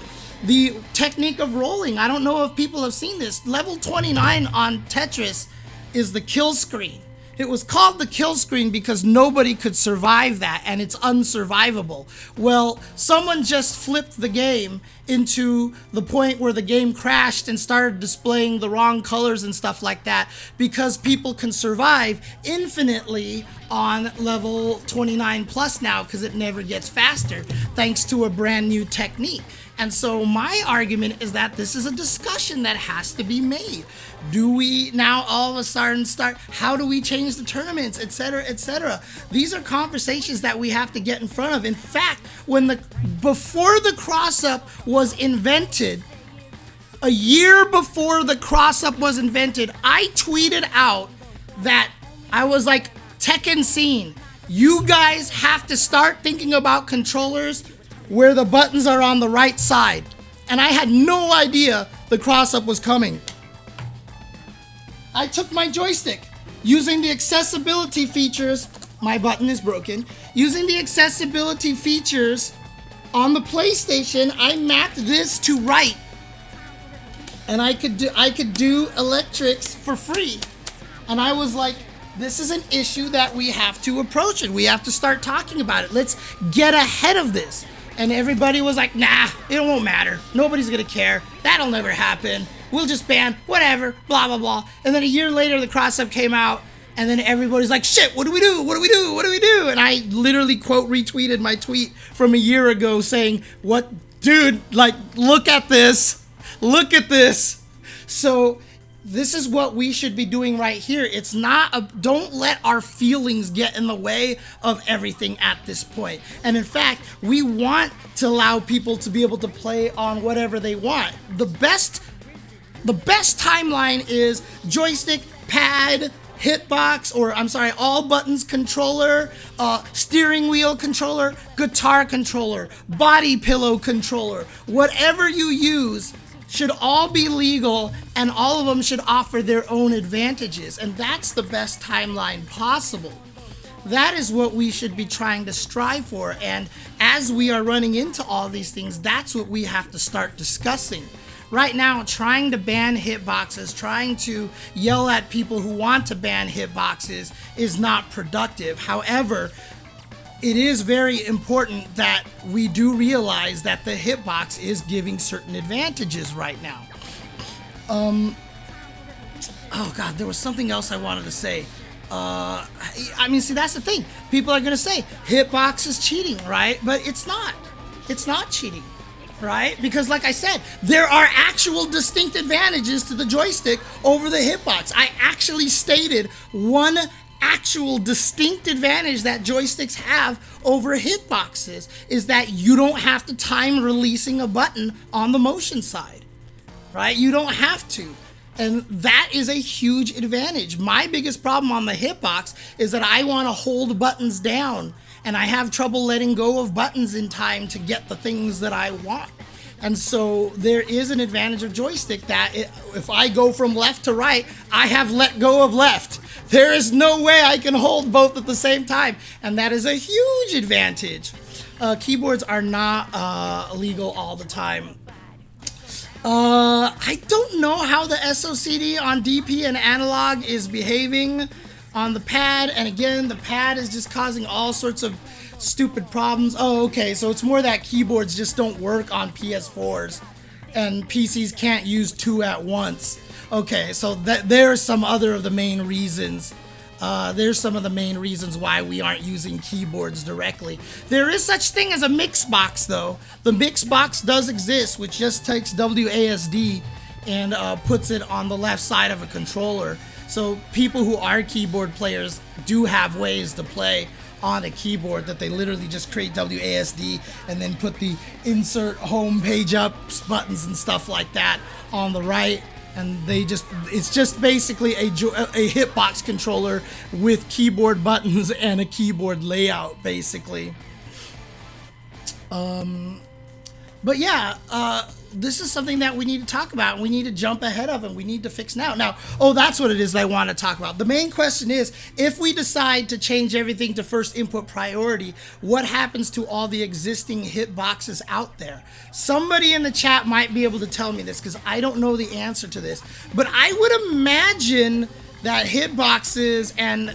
The technique of rolling. I don't know if people have seen this. Level 29 on Tetris is the kill screen. It was called the kill screen because nobody could survive that, and it's unsurvivable. Well, someone just flipped the game into the point where the game crashed and started displaying the wrong colors and stuff like that, because people can survive infinitely on level 29 plus now because it never gets faster thanks to a brand new technique. And so my argument is that this is a discussion that has to be made. Do we now all of a sudden start, how do we change the tournaments, etc., etc.? These are conversations that we have to get in front of. In fact, before the cross-up was invented, a year before the cross-up was invented, I tweeted out that I was like, Tekken scene, you guys have to start thinking about controllers where the buttons are on the right side. And I had no idea the cross-up was coming. I took my joystick, using the accessibility features, my button is broken, using the accessibility features on the PlayStation, I mapped this to right. And I could do electrics for free. And I was like, this is an issue that we have to approach it. We have to start talking about it. Let's get ahead of this. And everybody was like, nah, it won't matter. Nobody's gonna care. That'll never happen. We'll just ban, whatever, blah, blah, blah. And then a year later, the cross-up came out, and then everybody's like, shit, what do we do? What do we do? What do we do? And I literally quote retweeted my tweet from a year ago saying, look at this. Look at this. So this is what we should be doing right here. It's not don't let our feelings get in the way of everything at this point. And in fact, we want to allow people to be able to play on whatever they want. The best timeline is joystick, pad, hitbox, or I'm sorry, all buttons controller, steering wheel controller, guitar controller, body pillow controller. Whatever you use should all be legal, and all of them should offer their own advantages. And that's the best timeline possible. That is what we should be trying to strive for. And as we are running into all these things, that's what we have to start discussing. Right now, trying to ban hitboxes, trying to yell at people who want to ban hitboxes is not productive. However, it is very important that we do realize that the hitbox is giving certain advantages right now. Oh God, there was something else I wanted to say. I mean, see, that's the thing. People are gonna say hitbox is cheating, right? But it's not. It's not cheating, right? Because like I said, there are actual distinct advantages to the joystick over the hitbox. I actually stated one actual distinct advantage that joysticks have over hitboxes is that you don't have to time releasing a button on the motion side, right? You don't have to. And that is a huge advantage. My biggest problem on the hitbox is that I want to hold buttons down and I have trouble letting go of buttons in time to get the things that I want. And so there is an advantage of joystick that if I go from left to right, I have let go of left. There is no way I can hold both at the same time. And that is a huge advantage. Keyboards are not legal all the time. I don't know how the SOCD on DP and analog is behaving on the pad. And again, the pad is just causing all sorts of stupid problems. Oh, okay, so it's more that keyboards just don't work on PS4s and PCs can't use two at once. Okay, so there's some other of the main reasons. There's some of the main reasons why we aren't using keyboards directly. There is such thing as a mix box, though. The mix box does exist, which just takes WASD and puts it on the left side of a controller. So people who are keyboard players do have ways to play on a keyboard that they literally just create WASD and then put the insert home page up buttons and stuff like that on the right. And it's just basically a hitbox controller with keyboard buttons and a keyboard layout, basically. But yeah, this is something that we need to talk about. We need to jump ahead of and we need to fix now. Oh, that's what it is I want to talk about. The main question is, if we decide to change everything to first input priority, what happens to all the existing hitboxes out there? Somebody in the chat might be able to tell me this because I don't know the answer to this. But I would imagine that hitboxes and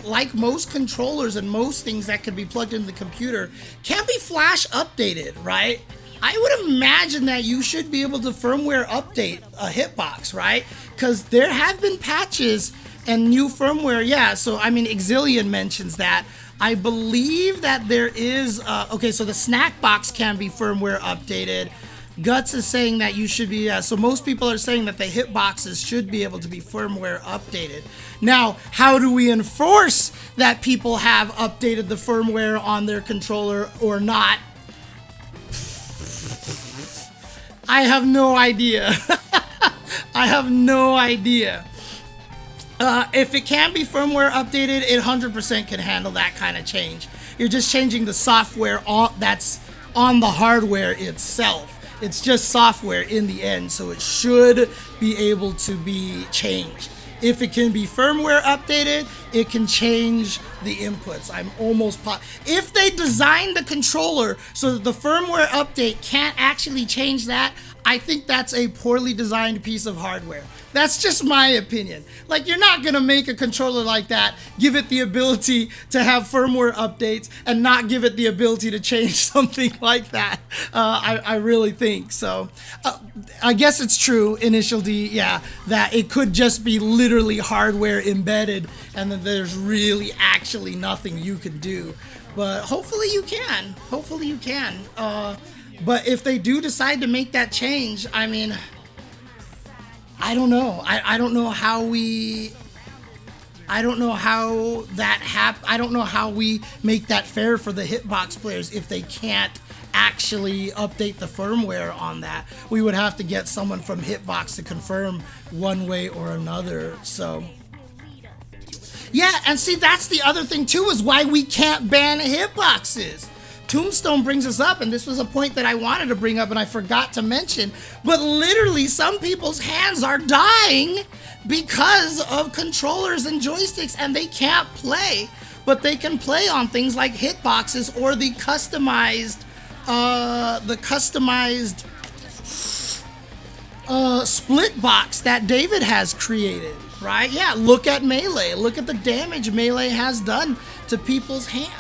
like most controllers and most things that can be plugged into the computer can be flash updated, right? I would imagine that you should be able to firmware update a hitbox, right? Because there have been patches and new firmware. Yeah, so I mean, Exilian mentions that. I believe that there is, okay, so the snack box can be firmware updated. Guts is saying that you should be, so most people are saying that the hitboxes should be able to be firmware updated. Now, how do we enforce that people have updated the firmware on their controller or not? I have no idea. I have no idea. If it can be firmware updated, it 100% can handle that kind of change. You're just changing the software that's on the hardware itself. It's just software in the end, so it should be able to be changed. If it can be firmware updated, it can change the inputs. I'm almost if they designed the controller so that the firmware update can't actually change that, I think that's a poorly designed piece of hardware. That's just my opinion. Like, you're not gonna make a controller like that, give it the ability to have firmware updates, and not give it the ability to change something like that. I really think so. I guess it's true, Initial D, yeah, that it could just be literally hardware embedded, and that there's really actually nothing you can do. But hopefully you can. Hopefully you can. But if they do decide to make that change, I mean, I don't know. I don't know how we. I don't know how that I don't know how we make that fair for the Hitbox players if they can't actually update the firmware on that. We would have to get someone from Hitbox to confirm one way or another. So yeah, and see, that's the other thing too, is why we can't ban hitboxes. Tombstone brings us up, and this was a point that I wanted to bring up and I forgot to mention, but literally some people's hands are dying because of controllers and joysticks, and they can't play, but they can play on things like hitboxes or the customized split box that David has created, right? Yeah, look at Melee. Look at the damage Melee has done to people's hands.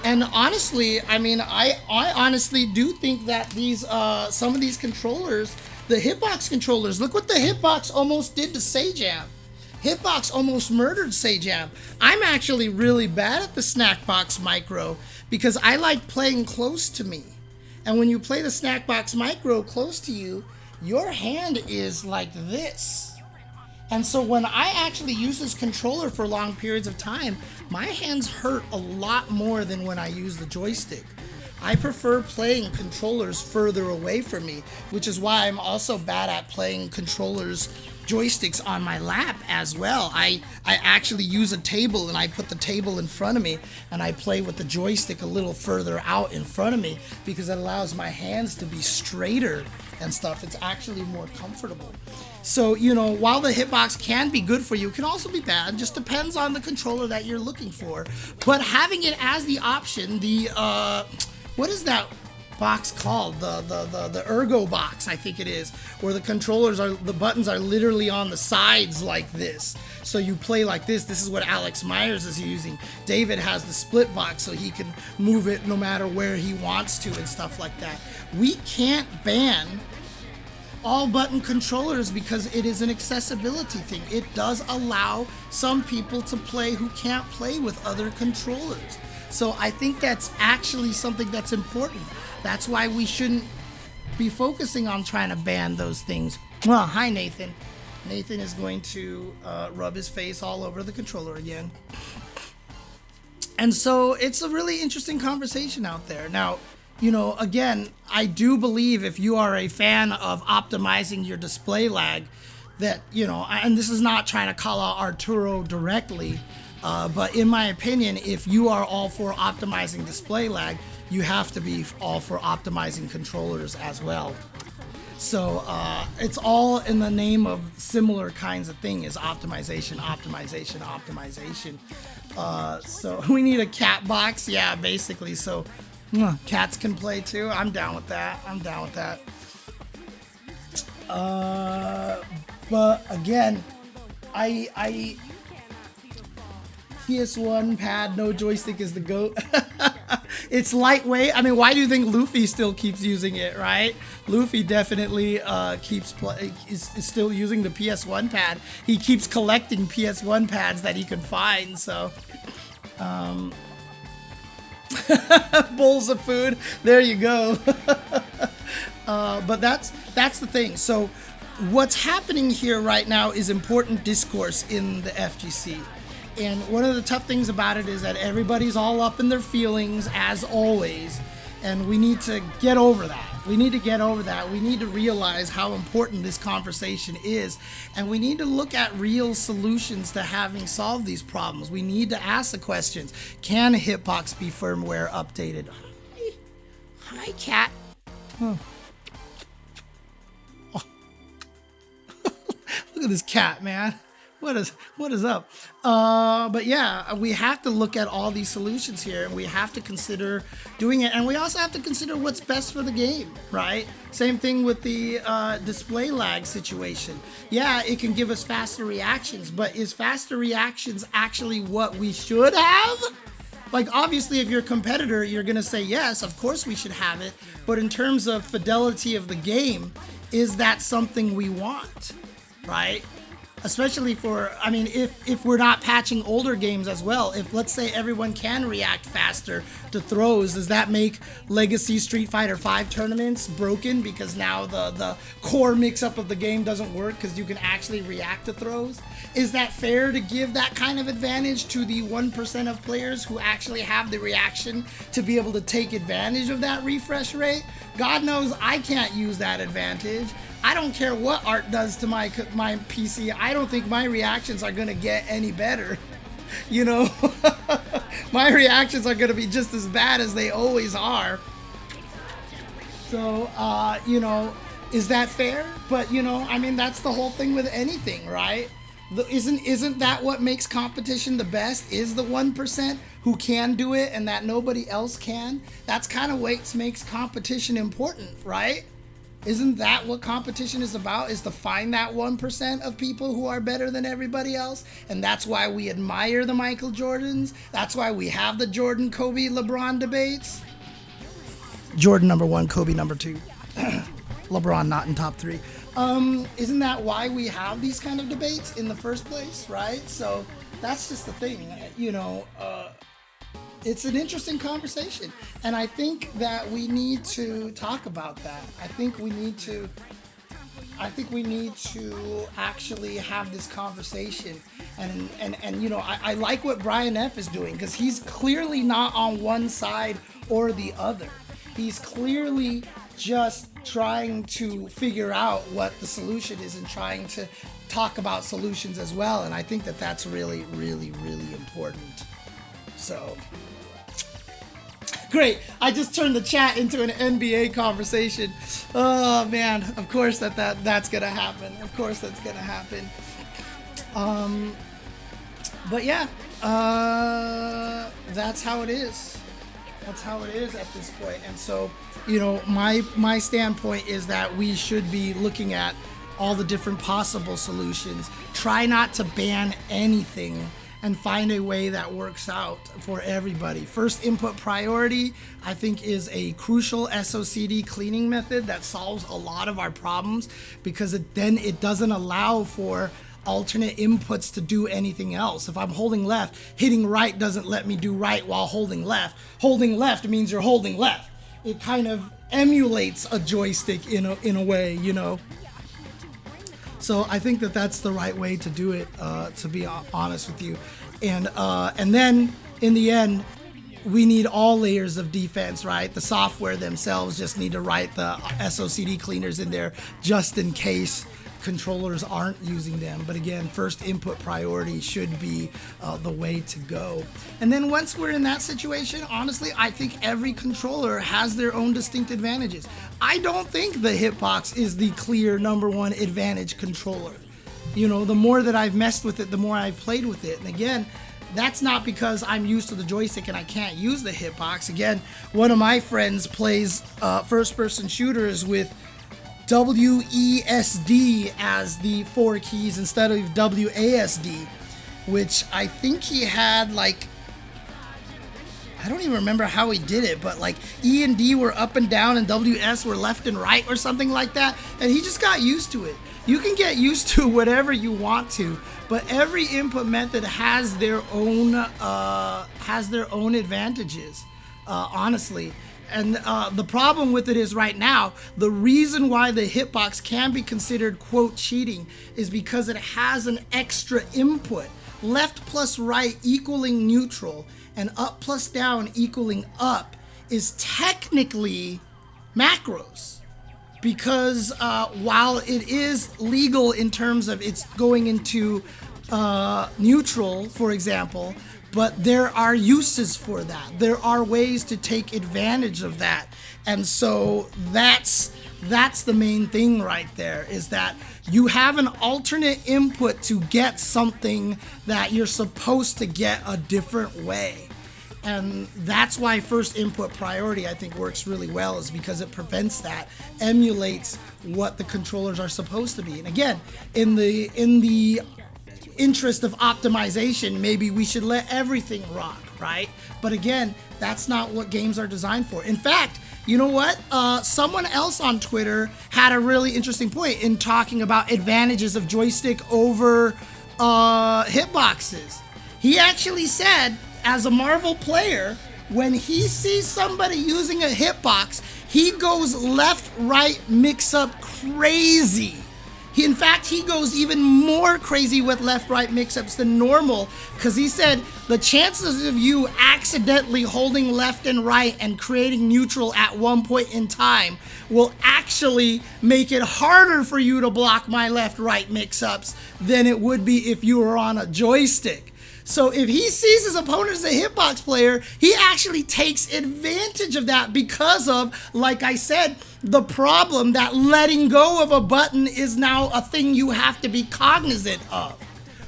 And honestly, I mean, I honestly do think that these some of these controllers, the Hitbox controllers, look what the Hitbox almost did to Sajam. Hitbox almost murdered Sajam. I'm actually really bad at the Snackbox Micro because I like playing close to me. And when you play the Snackbox Micro close to you, your hand is like this. And so when I actually use this controller for long periods of time, my hands hurt a lot more than when I use the joystick. I prefer playing controllers further away from me, which is why I'm also bad at playing controllers, joysticks on my lap as well. I actually use a table, and I put the table in front of me and I play with the joystick a little further out in front of me because it allows my hands to be straighter and stuff. It's actually more comfortable. So, you know, while the Hitbox can be good for you, it can also be bad. Just depends on the controller that you're looking for. But having it as the option, the what is that box called? The Ergo box, I think it is, where the controllers are, the buttons are literally on the sides like this. So you play like this. This is what Alex Myers is using. David has the split box so he can move it no matter where he wants to and stuff like that. We can't ban all button controllers because it is an accessibility thing. It does allow some people to play who can't play with other controllers. So I think that's actually something that's important. That's why we shouldn't be focusing on trying to ban those things. Well, hi Nathan. Nathan is going to rub his face all over the controller again. And so it's a really interesting conversation out there. Now, you know, again, I do believe if you are a fan of optimizing your display lag, that, you know, and this is not trying to call out Arturo directly, but in my opinion, if you are all for optimizing display lag, you have to be all for optimizing controllers as well. So it's all in the name of similar kinds of thing, is optimization, optimization, optimization. So we need a cat box, yeah, basically. So cats can play too. I'm down with that. I'm down with that. But again, I PS1 pad, no joystick is the GOAT. It's lightweight. I mean, why do you think Luffy still keeps using it, right? Luffy definitely is still using the PS1 pad. He keeps collecting PS1 pads that he can find, so bowls of food, there you go. But that's the thing. So what's happening here right now is important discourse in the FGC. And one of the tough things about it is that everybody's all up in their feelings, as always, and we need to get over that. We need to get over that. We need to realize how important this conversation is, and we need to look at real solutions to having solved these problems. We need to ask the questions. Can Hitbox be firmware updated? Hi, cat. Oh. Look at this cat, man. What is up? But yeah, we have to look at all these solutions here, and we have to consider doing it, and we also have to consider what's best for the game, right? Same thing with the display lag situation. Yeah, it can give us faster reactions, but is faster reactions actually what we should have? Like, obviously, if you're a competitor, you're gonna say, yes, of course we should have it, but in terms of fidelity of the game, is that something we want, right? especially for, I mean, if we're not patching older games as well, if let's say everyone can react faster to throws, does that make Legacy Street Fighter V tournaments broken because now the core mix-up of the game doesn't work because you can actually react to throws? Is that fair to give that kind of advantage to the 1% of players who actually have the reaction to be able to take advantage of that refresh rate? God knows I can't use that advantage. I don't care what art does to my PC. I don't think my reactions are going to get any better. You know, my reactions are going to be just as bad as they always are. So, you know, is that fair? But, you know, I mean, that's the whole thing with anything, right? Isn't that what makes competition the best? Is the 1% who can do it and that nobody else can? That's kind of what makes competition important, right? Isn't that what competition is about? Is to find that 1% of people who are better than everybody else? And that's why we admire the Michael Jordans. That's why we have the Jordan, Kobe, LeBron debates. Jordan number 1, Kobe number 2. LeBron not in top 3. Isn't that why we have these kind of debates in the first place, right? So that's just the thing, you know. It's an interesting conversation, and I think that we need to talk about that. I think we need to actually have this conversation, and you know, I like what Brian F is doing because he's clearly not on one side or the other. He's clearly just trying to figure out what the solution is and trying to talk about solutions as well, and I think that that's really, really, really important. So great. I just turned the chat into an NBA conversation. Oh man, of course that's gonna happen. Of course that's gonna happen. But yeah, that's how it is. That's how it is at this point. And so, you know, my standpoint is that we should be looking at all the different possible solutions. Try not to ban anything and find a way that works out for everybody. First input priority, I think, is a crucial SOCD cleaning method that solves a lot of our problems because it doesn't allow for alternate inputs to do anything else. If I'm holding left, hitting right doesn't let me do right while holding left. Holding left means you're holding left. It kind of emulates a joystick in a way, you know. So I think that that's the right way to do it, to be honest with you. And then in the end, we need all layers of defense, right? The software themselves just need to write the SOCD cleaners in there just in case controllers aren't using them. But again, first input priority should be the way to go. And then once we're in that situation, honestly, I think every controller has their own distinct advantages. I don't think the Hitbox is the clear number one advantage controller. You know, the more that I've messed with it, the more I've played with it. And again, that's not because I'm used to the joystick and I can't use the Hitbox. Again, one of my friends plays first-person shooters with WESD as the 4 keys instead of WASD, which I think he had, like, I don't even remember how he did it, but like E and D were up and down and WS were left and right or something like that, and he just got used to it. You can get used to whatever you want to, but every input method has their own advantages, honestly. And the problem with it is right now, the reason why the Hitbox can be considered, quote, cheating is because it has an extra input. Left plus right equaling neutral and up plus down equaling up is technically macros. Because while it is legal in terms of it's going into neutral, for example, but there are uses for that. There are ways to take advantage of that. And so that's the main thing right there, is that you have an alternate input to get something that you're supposed to get a different way. And that's why first input priority, I think, works really well, is because it prevents that, emulates what the controllers are supposed to be. And again, in the interest of optimization, maybe we should let everything rock, right? But again, that's not what games are designed for. In fact, you know what? Someone else on Twitter had a really interesting point in talking about advantages of joystick over hitboxes. He actually said, as a Marvel player, when he sees somebody using a hitbox, he goes left-right mix-up crazy. In fact, he goes even more crazy with left-right mix-ups than normal, because he said the chances of you accidentally holding left and right and creating neutral at one point in time will actually make it harder for you to block my left-right mix-ups than it would be if you were on a joystick. So if he sees his opponent as a hitbox player, he actually takes advantage of that because of, like I said, the problem that letting go of a button is now a thing you have to be cognizant of,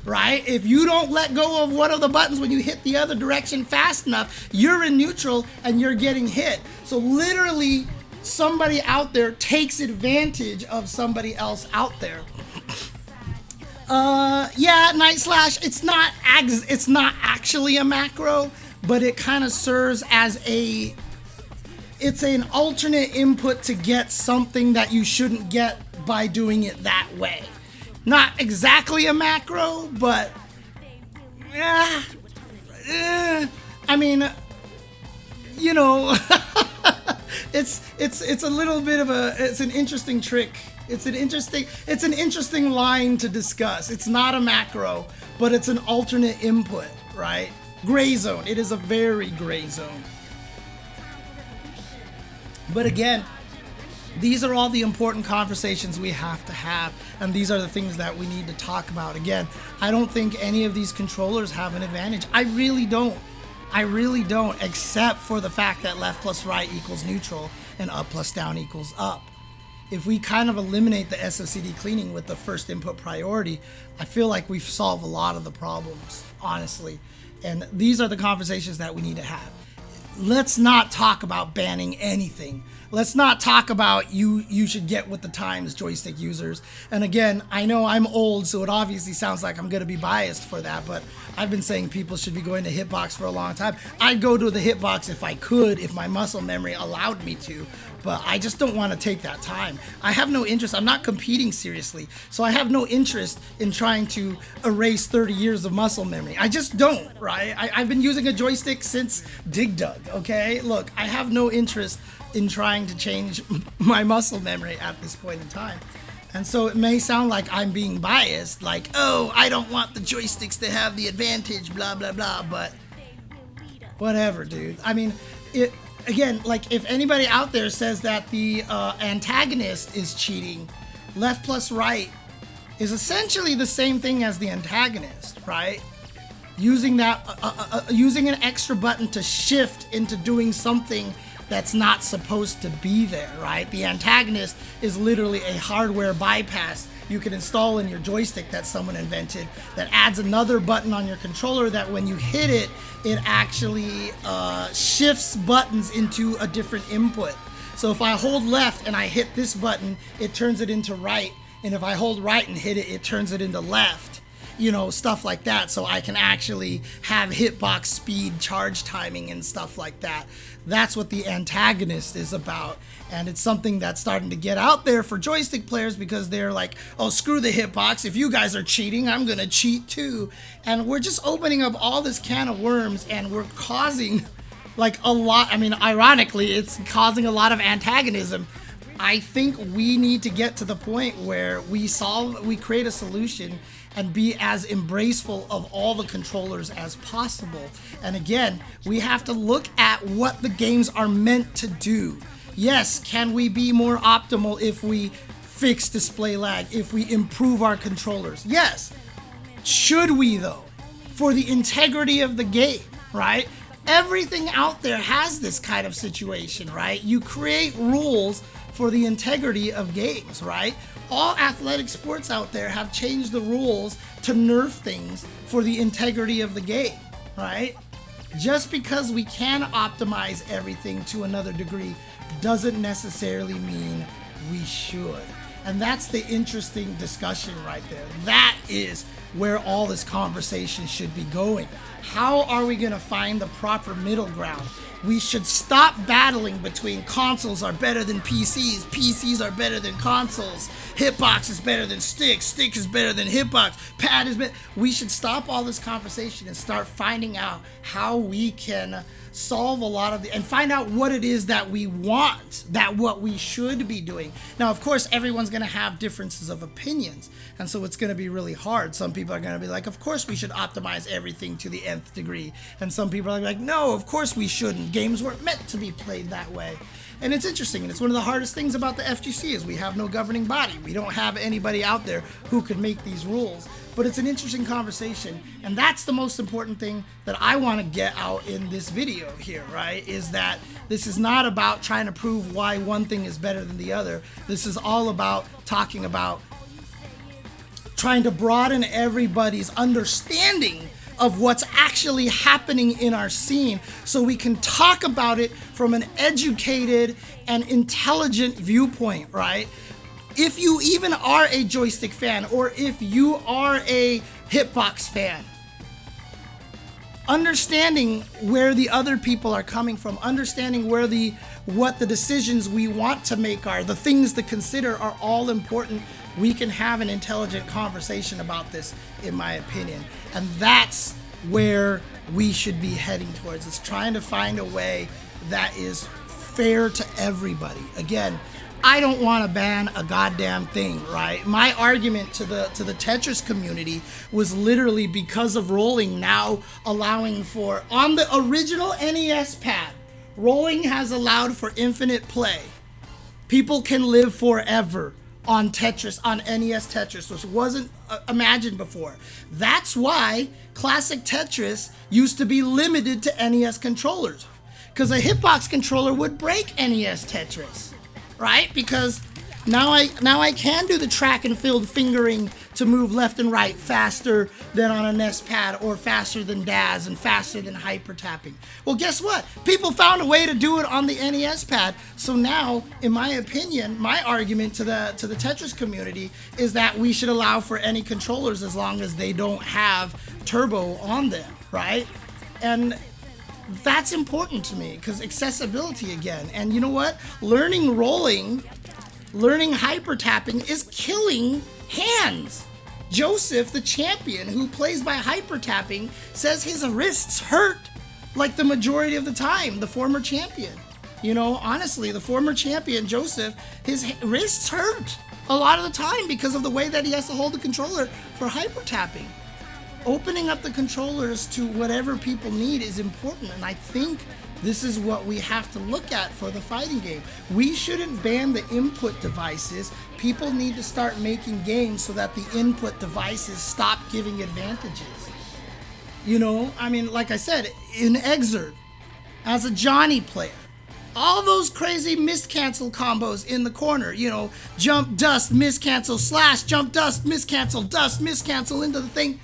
right? If you don't let go of one of the buttons when you hit the other direction fast enough, you're in neutral and you're getting hit. So literally, somebody out there takes advantage of somebody else out there. Yeah, Night Slash, it's not actually a macro, but it kind of serves as it's an alternate input to get something that you shouldn't get by doing it that way. Not exactly a macro, but I mean, you know, it's a little bit of it's an interesting trick. It's an interesting line to discuss. It's not a macro, but it's an alternate input, right? Gray zone. It is a very gray zone. But again, these are all the important conversations we have to have, and these are the things that we need to talk about. Again, I don't think any of these controllers have an advantage. I really don't, except for the fact that left plus right equals neutral and up plus down equals up. If we kind of eliminate the SOCD cleaning with the first input priority, I feel like we've solved a lot of the problems, honestly. And these are the conversations that we need to have. Let's not talk about banning anything. Let's not talk about you should get with the times, joystick users. And again, I know I'm old, so it obviously sounds like I'm going to be biased for that, but I've been saying people should be going to Hitbox for a long time. I'd go to the Hitbox if I could, if my muscle memory allowed me to, but I just don't want to take that time. I have no interest. I'm not competing seriously, so I have no interest in trying to erase 30 years of muscle memory. I just don't, right? I've been using a joystick since Dig Dug, okay? Look, I have no interest in trying to change my muscle memory at this point in time. And so it may sound like I'm being biased, like, oh, I don't want the joysticks to have the advantage, blah, blah, blah, but whatever, dude. I mean, again, like, if anybody out there says that the antagonist is cheating, left plus right is essentially the same thing as the antagonist, right? Using that, using an extra button to shift into doing something that's not supposed to be there, right? The antagonist is literally a hardware bypass you can install in your joystick that someone invented that adds another button on your controller that when you hit it, it actually shifts buttons into a different input. So if I hold left and I hit this button, it turns it into right. And if I hold right and hit it, it turns it into left. You know, stuff like that, so I can actually have hitbox speed, charge timing, and stuff like that. That's what the antagonist is about, and it's something that's starting to get out there for joystick players because they're like, oh, screw the hitbox. If you guys are cheating, I'm gonna cheat too. And we're just opening up all this can of worms, and we're causing like a lot. I mean, ironically, it's causing a lot of antagonism. I think we need to get to the point where we create a solution and be as embraceful of all the controllers as possible. And again, we have to look at what the games are meant to do. Yes, can we be more optimal if we fix display lag, if we improve our controllers? Yes. Should we though? For the integrity of the game, right? Everything out there has this kind of situation, right? You create rules for the integrity of games, right? All athletic sports out there have changed the rules to nerf things for the integrity of the game, right? Just because we can optimize everything to another degree doesn't necessarily mean we should. And that's the interesting discussion right there. That is where all this conversation should be going. How are we going to find the proper middle ground? We should stop battling between consoles are better than PCs, PCs are better than consoles, Hitbox is better than Stick, Stick is better than Hitbox, Pad is better. We should stop all this conversation and start finding out how we can solve a lot of and find out what it is that we want, that what we should be doing. Now, of course, everyone's going to have differences of opinions, and so it's going to be really hard. Some people are going to be like, of course we should optimize everything to the nth degree, and some people are like, no, of course we shouldn't. Games weren't meant to be played that way. And it's interesting, and it's one of the hardest things about the FGC is we have no governing body. We don't have anybody out there who could make these rules. But it's an interesting conversation, and that's the most important thing that I want to get out in this video here, right? Is that this is not about trying to prove why one thing is better than the other. This is all about talking about trying to broaden everybody's understanding of what's actually happening in our scene so we can talk about it from an educated and intelligent viewpoint, right? If you even are a joystick fan, or if you are a Hitbox fan, understanding where the other people are coming from, understanding what the decisions we want to make are, the things to consider are all important. We can have an intelligent conversation about this, in my opinion. And that's where we should be heading towards. It's trying to find a way that is fair to everybody. Again, I don't want to ban a goddamn thing, right? My argument to the Tetris community was literally because of rolling now allowing for, on the original NES pad, rolling has allowed for infinite play. People can live forever on Tetris, on NES Tetris, which wasn't imagined before. That's why classic Tetris used to be limited to NES controllers, because a Hitbox controller would break NES Tetris. Right? Because now I can do the track and field fingering to move left and right faster than on a NES pad, or faster than DAS and faster than hyper tapping. Well, guess what? People found a way to do it on the NES pad. So now, in my opinion, my argument to the Tetris community is that we should allow for any controllers as long as they don't have turbo on them, right? And that's important to me, because accessibility again. And you know what? Learning rolling, learning hyper tapping is killing hands. Joseph, the champion who plays by hyper tapping, says his wrists hurt like the majority of the time, the former champion. You know, honestly, the former champion, Joseph, his wrists hurt a lot of the time because of the way that he has to hold the controller for hyper tapping. Opening up the controllers to whatever people need is important, and I think this is what we have to look at for the fighting game. We shouldn't ban the input devices. People need to start making games so that the input devices stop giving advantages. You know, I mean, like I said, in Exert, as a Johnny player, all those crazy miscancel combos in the corner, you know, jump, dust, miscancel, slash, jump, dust, miscancel into the thing.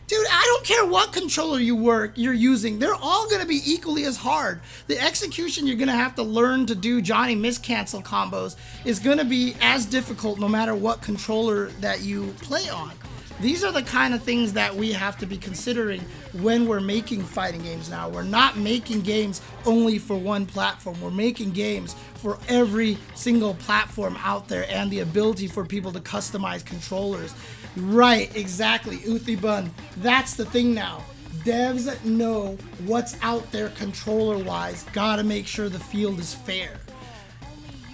Dude, I don't care what controller you're using. They're all going to be equally as hard. The execution you're going to have to learn to do Johnny miscancel combos is going to be as difficult no matter what controller that you play on. These are the kind of things that we have to be considering when we're making fighting games now. We're not making games only for one platform. We're making games for every single platform out there, and the ability for people to customize controllers. Right, exactly, Uthibun. That's the thing now. Devs know what's out there controller-wise. Gotta make sure the field is fair.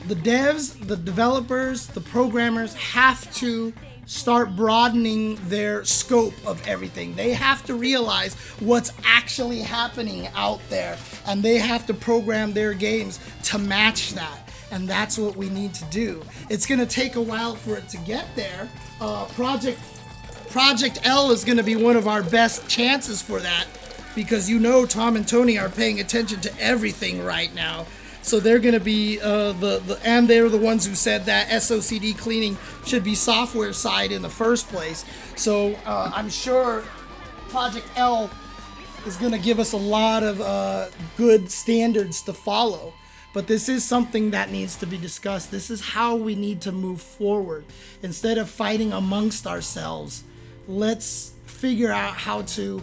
The devs, the developers, the programmers have to start broadening their scope of everything. They have to realize what's actually happening out there, and they have to program their games to match that. And that's what we need to do. It's gonna take a while for it to get there. Project L is gonna be one of our best chances for that, because you know Tom and Tony are paying attention to everything right now. So they're going to be and they're the ones who said that SOCD cleaning should be software side in the first place. So I'm sure Project L is going to give us a lot of good standards to follow. But this is something that needs to be discussed. This is how we need to move forward. Instead of fighting amongst ourselves, let's figure out how to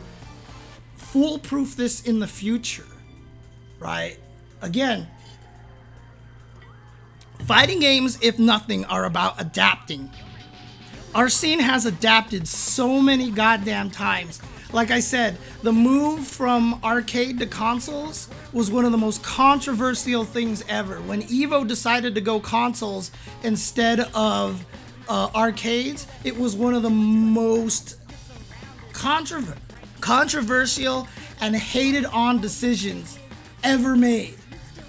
foolproof this in the future, right? again, fighting games, if nothing, are about adapting. Our scene has adapted so many goddamn times. Like I said, the move from arcade to consoles was one of the most controversial things ever. When Evo decided to go consoles instead of arcades, it was one of the most controversial and hated on decisions ever made.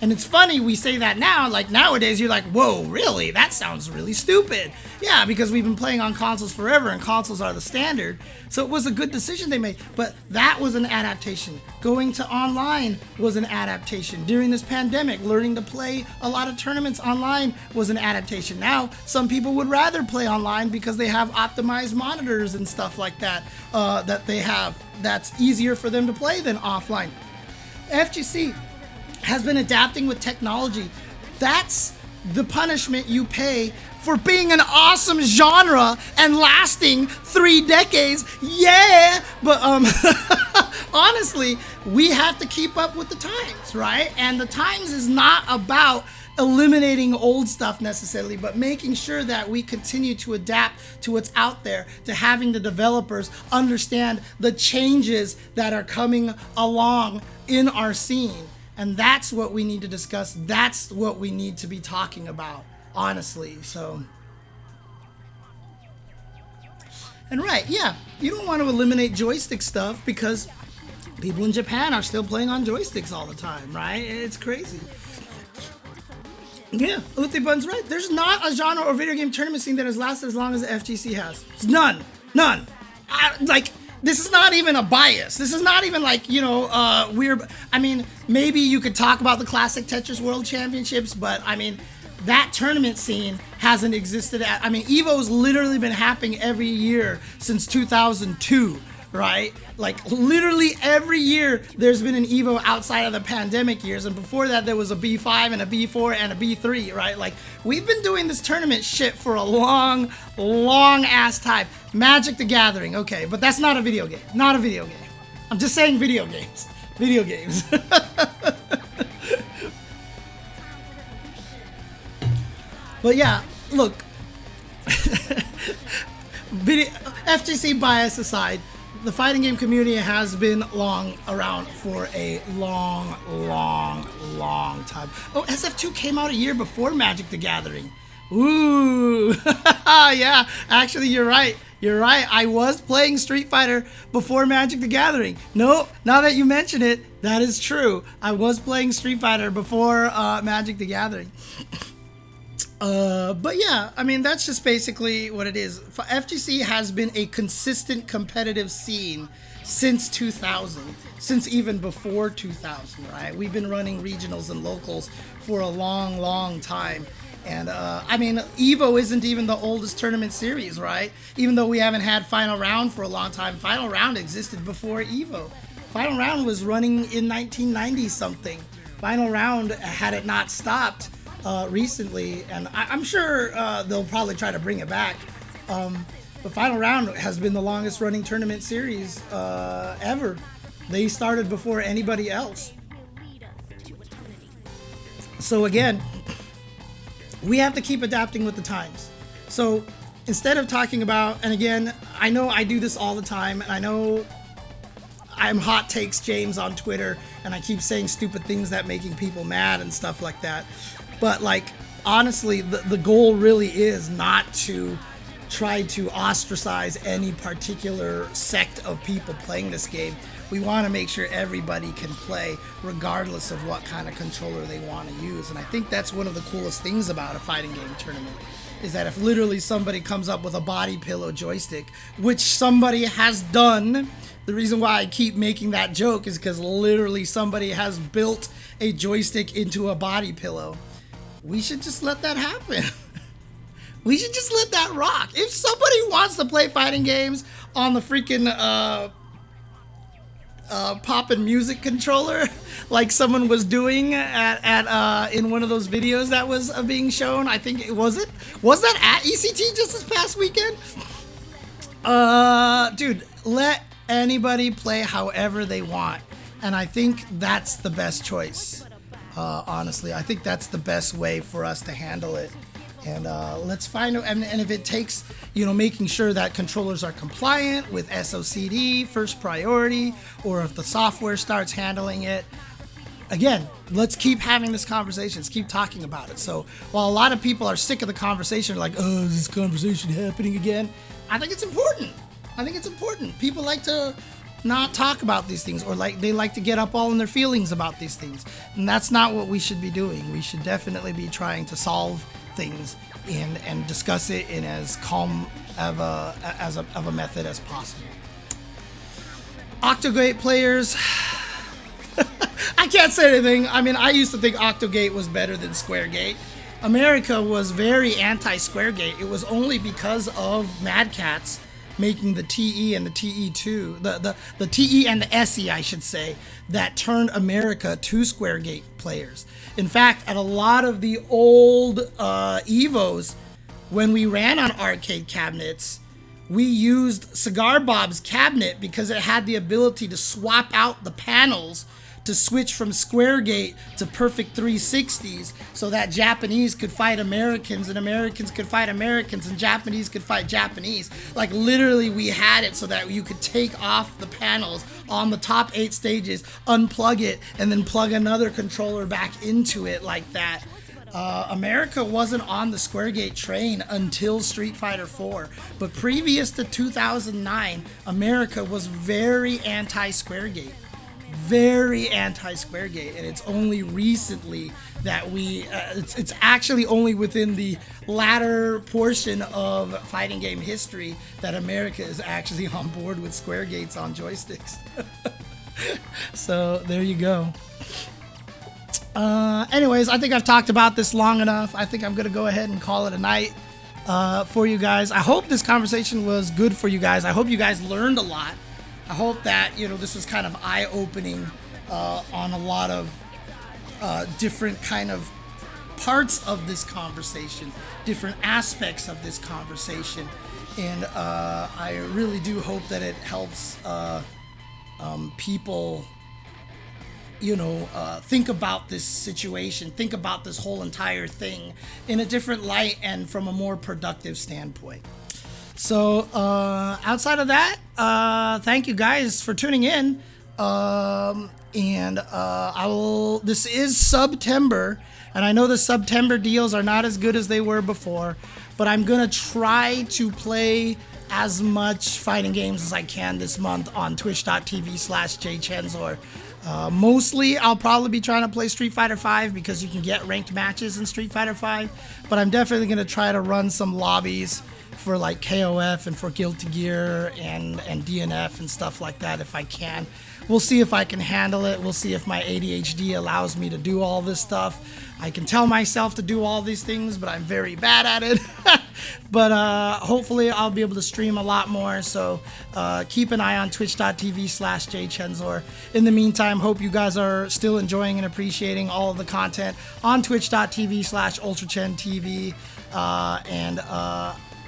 And it's funny we say that now, like nowadays you're like, whoa, really? That sounds really stupid. Yeah, because we've been playing on consoles forever and consoles are the standard. So it was a good decision they made, but that was an adaptation. Going to online was an adaptation. During this pandemic, learning to play a lot of tournaments online was an adaptation. Now, some people would rather play online because they have optimized monitors and stuff like that, that they have. That's easier for them to play than offline. FGC has been adapting with technology. That's the punishment you pay for being an awesome genre and lasting 3 decades. Yeah, but honestly, we have to keep up with the times, right? And the times is not about eliminating old stuff necessarily, but making sure that we continue to adapt to what's out there, to having the developers understand the changes that are coming along in our scene. And that's what we need to discuss. That's what we need to be talking about, honestly. So, and right, yeah, you don't want to eliminate joystick stuff because people in Japan are still playing on joysticks all the time, right? It's crazy. Yeah, Utibun's right. There's not a genre or video game tournament scene that has lasted as long as the FGC has. None. This is not even a bias. This is not even like, weird. I mean, maybe you could talk about the classic Tetris World Championships, but I mean, that tournament scene hasn't existed. Evo's literally been happening every year since 2002, right? Like literally every year there's been an Evo outside of the pandemic years. And before that, there was a B5 and a B4 and a B3, right? Like we've been doing this tournament shit for a long ass time. Magic the Gathering, okay, but that's not a video game. Not a video game. I'm just saying video games. Video games. But yeah, look. FGC bias aside, the fighting game community has been around for a long time. Oh, SF2 came out a year before Magic the Gathering. Ooh, yeah, actually you're right. I was playing Street Fighter before Magic the Gathering. No, now that you mention it, that is true. I was playing Street Fighter before Magic the Gathering. But yeah, I mean, that's just basically what it is. FGC has been a consistent competitive scene since 2000, since even before 2000, right? We've been running regionals and locals for a long time. And, Evo isn't even the oldest tournament series, right? Even though we haven't had Final Round for a long time, Final Round existed before Evo. Final Round was running in 1990 something. Final Round, had it not stopped recently, and I'm sure they'll probably try to bring it back. But Final Round has been the longest running tournament series ever. They started before anybody else. So again, we have to keep adapting with the times. So instead of talking about, and again, I know I do this all the time, and I know I'm Hot Takes James on Twitter, and I keep saying stupid things that making people mad and stuff like that. But like, honestly, the goal really is not to try to ostracize any particular sect of people playing this game. We want to make sure everybody can play regardless of what kind of controller they want to use. And I think that's one of the coolest things about a fighting game tournament, is that if literally somebody comes up with a body pillow joystick, which somebody has done, the reason why I keep making that joke is because literally somebody has built a joystick into a body pillow. We should just let that happen. We should just let that rock. If somebody wants to play fighting games on the freaking poppin' music controller, like someone was doing at in one of those videos that was being shown, I think it was that at ECT just this past weekend? Dude, let anybody play however they want, and I think that's the best choice. Honestly, I think that's the best way for us to handle it. And let's find out. And if it takes, making sure that controllers are compliant with SOCD first priority, or if the software starts handling it. Again, let's keep having this conversation. Let's keep talking about it. So while a lot of people are sick of the conversation, like, oh, is this conversation happening again? I think it's important. People like to not talk about these things, or they like to get up all in their feelings about these things. And that's not what we should be doing. We should definitely be trying to solve things and discuss it in as calm of a method as possible. Octogate players, I can't say anything. I mean, I used to think Octogate was better than SquareGate. America was very anti-SquareGate. It was only because of Mad Catz making the TE and the TE2, the TE and the SE, I should say, that turned America to SquareGate players. In fact, at a lot of the old Evos, when we ran on arcade cabinets, we used Cigar Bob's cabinet because it had the ability to swap out the panels to switch from SquareGate to perfect 360s, so that Japanese could fight Americans and Americans could fight Americans and Japanese could fight Japanese. Like, literally, we had it so that you could take off the panels on the top 8 stages, unplug it, and then plug another controller back into it like that. America wasn't on the SquareGate train until Street Fighter 4, but previous to 2009, America was very anti-SquareGate. Very anti-SquareGate, and it's only recently that it's actually only within the latter portion of fighting game history that America is actually on board with SquareGates on joysticks. So there you go. Anyways, I think I've talked about this long enough. I think I'm gonna go ahead and call it a night for you guys. I hope this conversation was good for you guys. I hope you guys learned a lot. I hope that, this was kind of eye-opening on a lot of different kind of parts of this conversation, different aspects of this conversation. And I really do hope that it helps people, think about this situation, think about this whole entire thing in a different light and from a more productive standpoint. So outside of that, thank you guys for tuning in. This is September, and I know the September deals are not as good as they were before, but I'm gonna try to play as much fighting games as I can this month on twitch.tv/jchenzor. Mostly I'll probably be trying to play Street Fighter V because you can get ranked matches in Street Fighter V, but I'm definitely gonna try to run some lobbies for like KOF and for Guilty Gear and DNF and stuff like that if I can. We'll see if I can handle it. We'll see if my ADHD allows me to do all this stuff. I can tell myself to do all these things, but I'm very bad at it. But hopefully I'll be able to stream a lot more. So keep an eye on twitch.tv/jchenzor. In the meantime, hope you guys are still enjoying and appreciating all of the content on twitch.tv/ultrachenTV.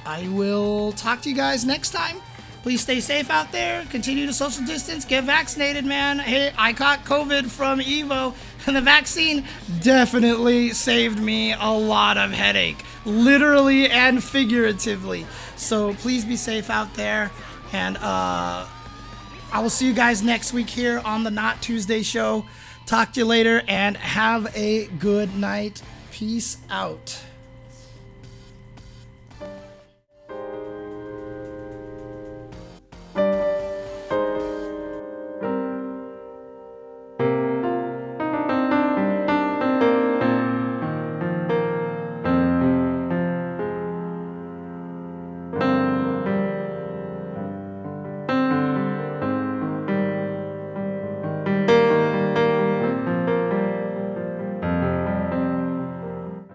I will talk to you guys next time. Please stay safe out there. Continue to social distance. Get vaccinated, man. Hey, I caught COVID from Evo, and the vaccine definitely saved me a lot of headache, literally and figuratively. So please be safe out there. And I will see you guys next week here on the Not Tuesday show. Talk to you later, and have a good night. Peace out.